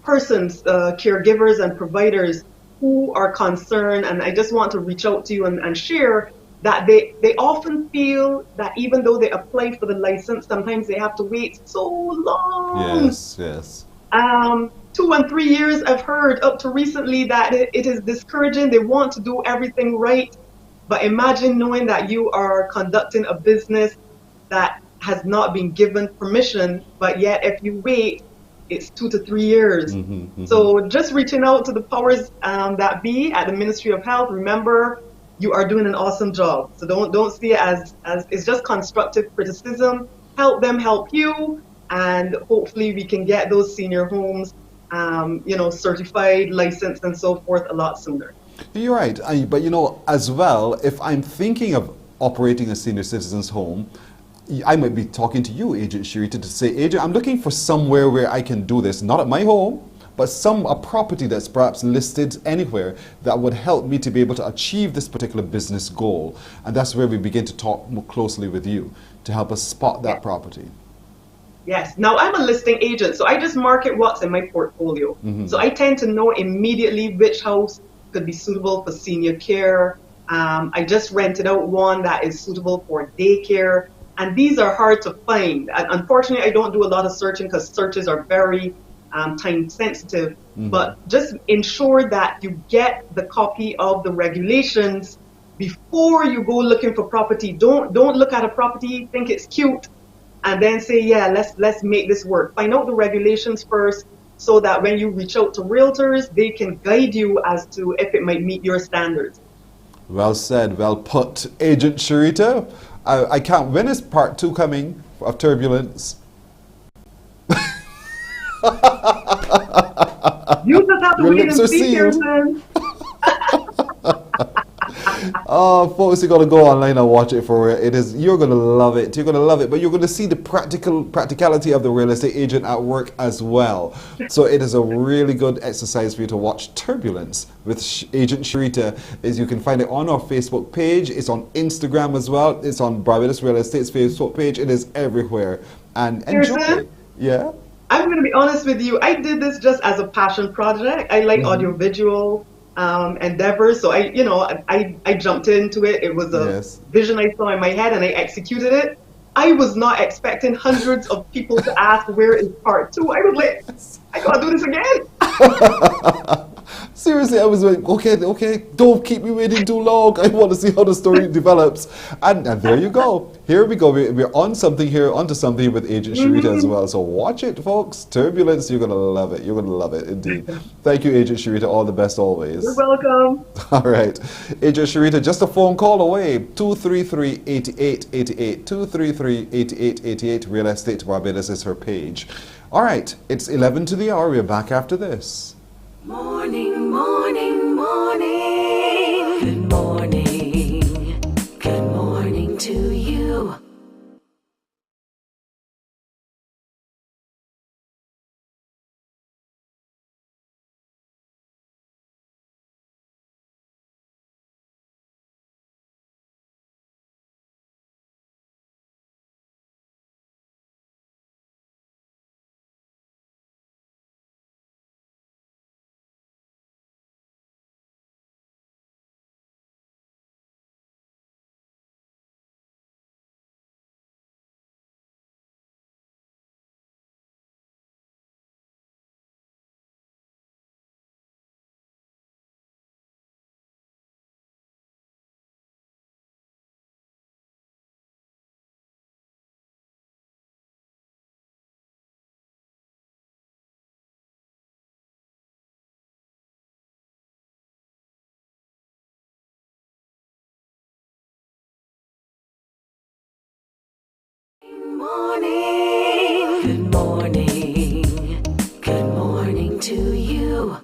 persons, caregivers and providers who are concerned, and I just want to reach out to you and share that they often feel that even though they apply for the license, sometimes they have to wait so long. Yes. 2 and 3 years, I've heard up to recently that it is discouraging. They want to do everything right, but imagine knowing that you are conducting a business that has not been given permission, but yet if you wait, it's 2 to 3 years. So just reaching out to the powers that be at the Ministry of Health. Remember, you are doing an awesome job. So don't see it as it's just constructive criticism. Help them help you, and hopefully we can get those senior homes, certified, licensed, and so forth a lot sooner. You're right, but as well, if I'm thinking of operating a senior citizens home, I might be talking to you, Agent Sharita, to say, Agent, I'm looking for somewhere where I can do this, not at my home, but a property that's perhaps listed anywhere that would help me to be able to achieve this particular business goal. And that's where we begin to talk more closely with you to help us spot that property. Yes. Now, I'm a listing agent, so I just market what's in my portfolio. So I tend to know immediately which house could be suitable for senior care. I just rented out one that is suitable for daycare. And these are hard to find. And unfortunately, I don't do a lot of searching because searches are very time sensitive. But just ensure that you get the copy of the regulations before you go looking for property. Don't look at a property, think it's cute, and then say, yeah, let's make this work. Find out the regulations first, so that when you reach out to realtors, they can guide you as to if it might meet your standards. Well said, well put, Agent Sharita. I can't. When is part 2 coming of Turbulence? You just have to wait and see, Pearson. Oh, folks, you're going to go online and watch it for it. You're going to love it. You're going to love it. But you're going to see the practicality of the real estate agent at work as well. So it is a really good exercise for you to watch Turbulence with Agent Sharita. You can find it on our Facebook page. It's on Instagram as well. It's on Barbados Real Estate's Facebook page. It is everywhere. And enjoy. Pearson? Yeah? I'm going to be honest with you. I did this just as a passion project. I like audiovisual endeavors. So I jumped into it. It was a vision I saw in my head and I executed it. I was not expecting hundreds of people to ask, where is part 2? I was like, I gotta do this again. Seriously, I was like, okay, don't keep me waiting too long. I want to see how the story develops. And there you go. Here we go. We're on something here, onto something with Agent Sharita as well. So watch it, folks. Turbulence, you're going to love it. You're going to love it, indeed. Thank you, Agent Sharita. All the best always. You're welcome. All right. Agent Sharita, just a phone call away. 233-8888. 233-8888. Real Estate Barbados is her page. All right. It's 11 to the hour. We're back after this. Morning, morning, morning. Good morning. Good morning to you. Morning. Good morning. Good morning to you.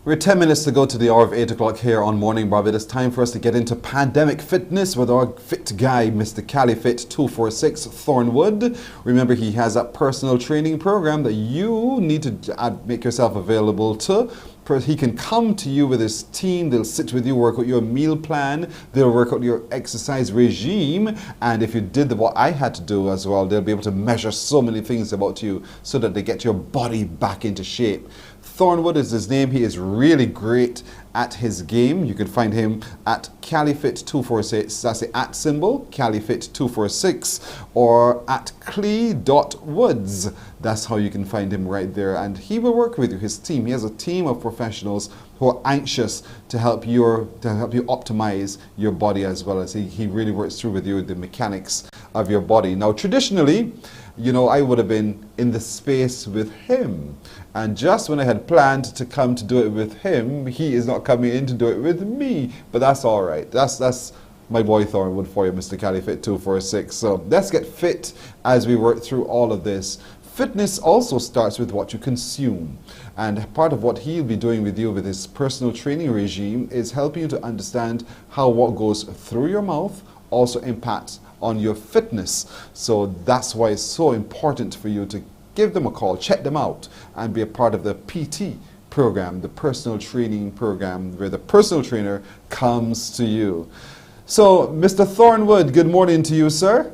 We're 10 minutes to go to the hour of 8 o'clock here on Morning Barbados. Time for us to get into pandemic fitness with our fit guy, Mr. Califit 246 Thornwood. Remember, he has a personal training program that you need to make yourself available to. He can come to you with his team. They'll sit with you, work out your meal plan. They'll work out your exercise regime. And if you did what I had to do as well, they'll be able to measure so many things about you so that they get your body back into shape. Thornwood is his name. He is really great at his game. You can find him at Califit246. That's the at symbol, Califit246, or at Clee.woods. That's how you can find him right there. And he will work with you, his team. He has a team of professionals who are anxious to help you optimize your body, as well as he really works through with you the mechanics of your body. Now, traditionally, you know, I would have been in the space with him. And just when I had planned to come to do it with him, he is not coming in to do it with me. But that's all right. That's my boy Thornwood for you, Mr. Califit 246. So let's get fit as we work through all of this. Fitness also starts with what you consume. And part of what he'll be doing with you with his personal training regime is helping you to understand how what goes through your mouth also impacts on your fitness. So that's why it's so important for you to give them a call, check them out, and be a part of the PT program, the personal training program, where the personal trainer comes to you. So, Mr. Thornwood, good morning to you, sir.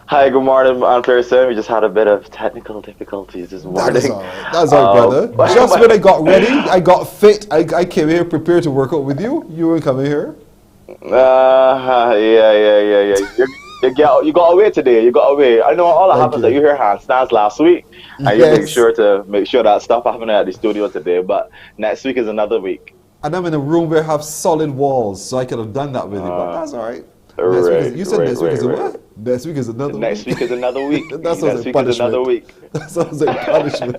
Hi, good morning, sir. We just had a bit of technical difficulties this morning. That is all right. That's all right, brother. Just when I got ready, I got fit, I came here prepared to work out with you. You weren't coming here. Yeah. You got away today. You got away. I know all that happens that you hear handstands last week, and you make sure that stuff happened at the studio today. But next week is another week. And I'm in a room where I have solid walls, so I could have done that with you. But that's all right. Next week is what? Next week is another week. Next week is another week. That sounds like punishment. That sounds like punishment.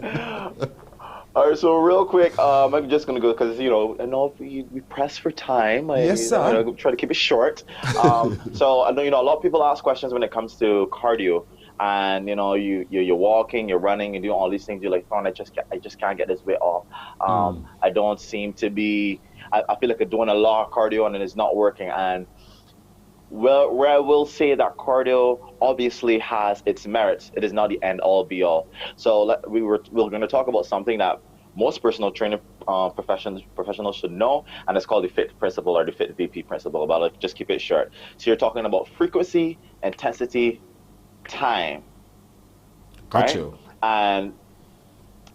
All right, so real quick, I'm just going to go because, you know, I know we press for time. Yes, sir. I'm try to keep it short. So I know, you know, a lot of people ask questions when it comes to cardio. And, you know, you're walking, you're running, you're doing all these things. You're like, I just can't get this weight off. I don't seem to be, I feel like I'm doing a lot of cardio and it's not working. And well, where I will say that cardio obviously has its merits, it is not the end all be all. So we're going to talk about something that most personal training professionals should know, and it's called the FIT principle or the FIT VP principle. But like, just keep it short. So you're talking about frequency, intensity, time. Got you. And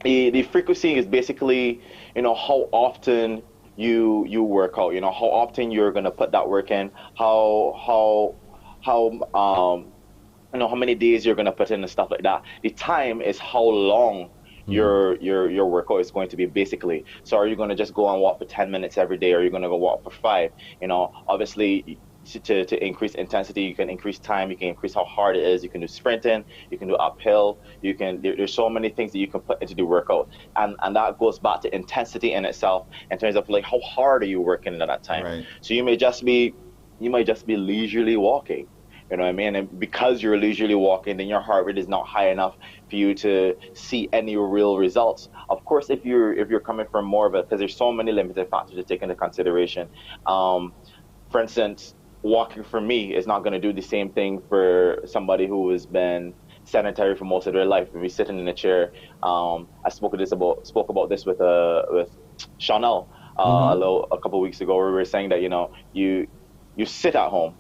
the frequency is basically, you know, how often you work out, you know, how often you're going to put that work in, how you know, how many days you're going to put in and stuff like that. The time is how long your workout is going to be, basically. So are you going to just go and walk for 10 minutes every day, or are you going to go walk for 5? You know, obviously to increase intensity, you can increase time, you can increase how hard it is, you can do sprinting, you can do uphill, there's so many things that you can put into the workout, and that goes back to intensity in itself, in terms of like how hard are you working at that time. Right. So you might just be leisurely walking, you know what I mean? And because you're leisurely walking, then your heart rate is not high enough for you to see any real results. Of course, if you're coming from more of it, because there's so many limited factors to take into consideration. For instance, walking for me is not going to do the same thing for somebody who has been sedentary for most of their life. If you're sitting in a chair, I spoke about this with Chanel a couple of weeks ago, where we were saying that, you know, you sit at home,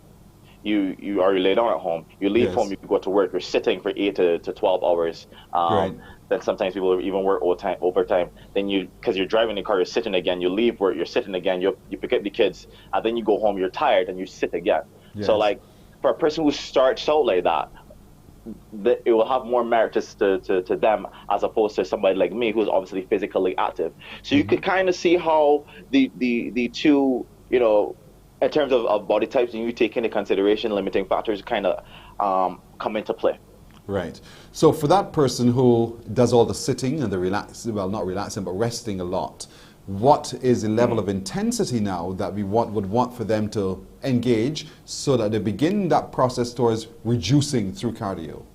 you lay down at home, you leave home, you go to work, you're sitting for 8 to 12 hours. Right. Then sometimes people even work overtime. Then because you're driving the car, you're sitting again. You leave work, you're sitting again. You pick up the kids, and then you go home, you're tired, and you sit again. Yes. So like, for a person who starts out like that, it will have more merit to them, as opposed to somebody like me who's obviously physically active. So you could kind of see how the two, you know, in terms of body types, and you take into consideration limiting factors, kind of come into play. Right. So for that person who does all the sitting and the not relaxing, but resting a lot, what is the level of intensity now that we would want for them to engage so that they begin that process towards reducing through cardio?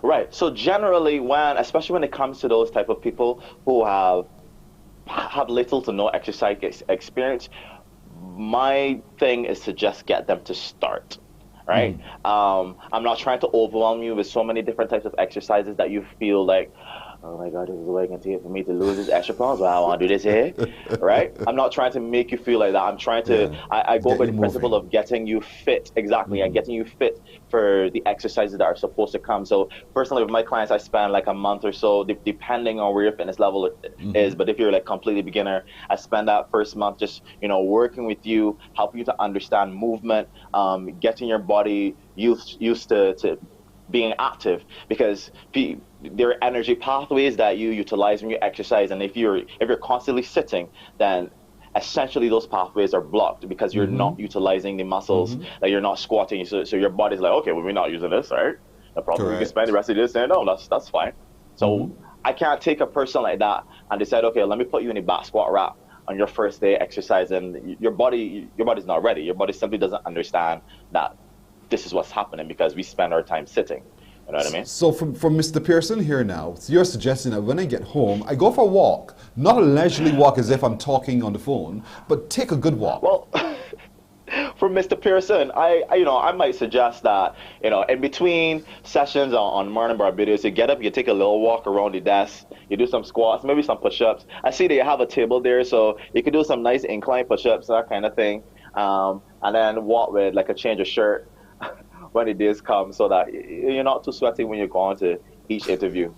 Right. So generally, especially when it comes to those type of people who have have little to no exercise experience, my thing is to just get them to start. Right? I'm not trying to overwhelm you with so many different types of exercises that you feel like, oh my God, this is what I can take for me to lose this extra pounds. Well, I want to do this here, right? I'm not trying to make you feel like that. I'm trying to, I go by the principle of getting you fit, exactly, and getting you fit for the exercises that are supposed to come. So personally, with my clients, I spend like a month or so, depending on where your fitness level is. But if you're like completely beginner, I spend that first month just, you know, working with you, helping you to understand movement, getting your body used to being active, because there are energy pathways that you utilize when you exercise, and if you're constantly sitting, then essentially those pathways are blocked because you're not utilizing the muscles, that you're not squatting, so your body's like, okay, well, we're not using this, right? No problem. We can spend the rest of this saying, no, that's fine. So I can't take a person like that and decide, okay, let me put you in a back squat wrap on your first day exercise, and your body's not ready. Your body simply doesn't understand that this is what's happening because we spend our time sitting. You know what I mean? So from Mr. Pearson here now, so you're suggesting that when I get home, I go for a walk, not a leisurely walk as if I'm talking on the phone, but take a good walk. Well, from Mr. Pearson, I might suggest that, you know, in between sessions on Mornin Barbados, you get up, you take a little walk around the desk, you do some squats, maybe some push-ups. I see that you have a table there, so you could do some nice incline push-ups, that kind of thing, and then walk with like a change of shirt when the days come, so that you're not too sweaty when you go on to each interview.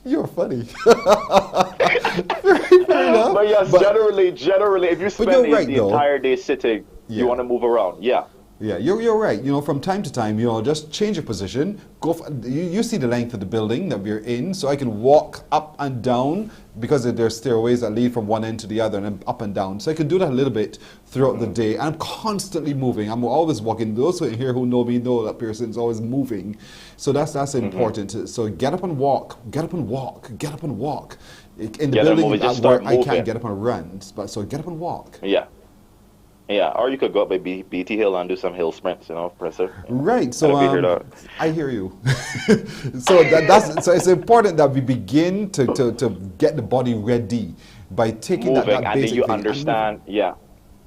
You're funny. Fair enough. But yes, generally, if you spend the entire day sitting, you want to move around. Yeah, you're right. You know, from time to time, you know, just change your position. You see the length of the building that we're in, so I can walk up and down because there's stairways that lead from one end to the other and up and down. So I can do that a little bit throughout the day. I'm constantly moving. I'm always walking. Those here who know me know that Pearson's always moving. So that's important. So get up and walk. Get up and walk. Get up and walk. In the building where I can't get up and run, so get up and walk. Yeah, or you could go up by BT Hill and do some hill sprints, you know, Professor. Right, so I hear you. So so it's important that we begin to get the body ready by taking moving, that and basic then you thing understand,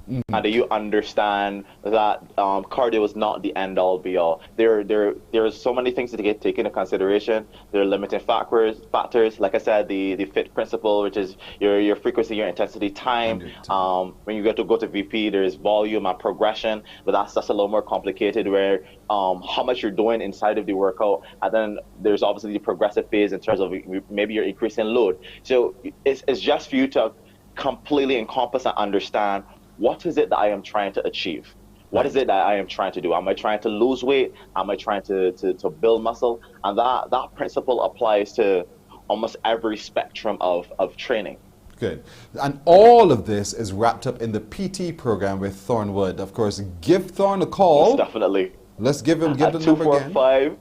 and then you understand that cardio is not the end all be all. There's so many things to take into consideration. There are limiting factors. Like I said, the FIT principle, which is your frequency, your intensity, time. When you go to VP, there's volume and progression, but that's a little more complicated. Where how much you're doing inside of the workout, and then there's obviously the progressive phase in terms of maybe you're increasing load. So it's just for you to completely encompass and understand, what is it that I am trying to achieve? What is it that I am trying to do? Am I trying to lose weight? Am I trying to build muscle? And that principle applies to almost every spectrum of training. Good. And all of this is wrapped up in the PT program with Thornwood. Of course, give Thorn a call. Most definitely. Let's give the number again.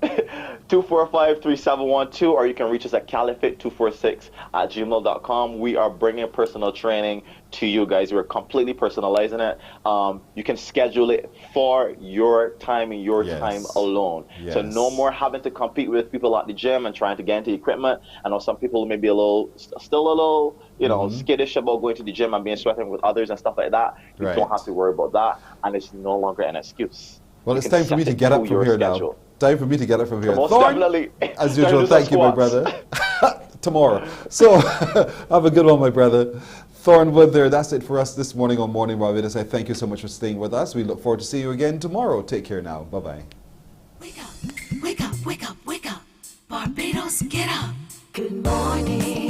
245-3712, or you can reach us at califit246@gmail.com. We are bringing personal training to you guys. We're completely personalizing it. You can schedule it for your time and your time alone. So no more having to compete with people at the gym and trying to get into equipment. I know some people may be still a little, you know, skittish about going to the gym and being sweating with others and stuff like that. You don't have to worry about that, and it's no longer an excuse. Well, it's time for me to get up from here now. Time for me to get up from here. Most Thorn, definitely. as usual, thank you, my brother. Tomorrow. So, have a good one, my brother. Thornwood there. That's it for us this morning on Morning Barbados. I thank you so much for staying with us. We look forward to seeing you again tomorrow. Take care now. Bye-bye. Wake up, wake up, wake up, wake up. Barbados, get up. Good morning.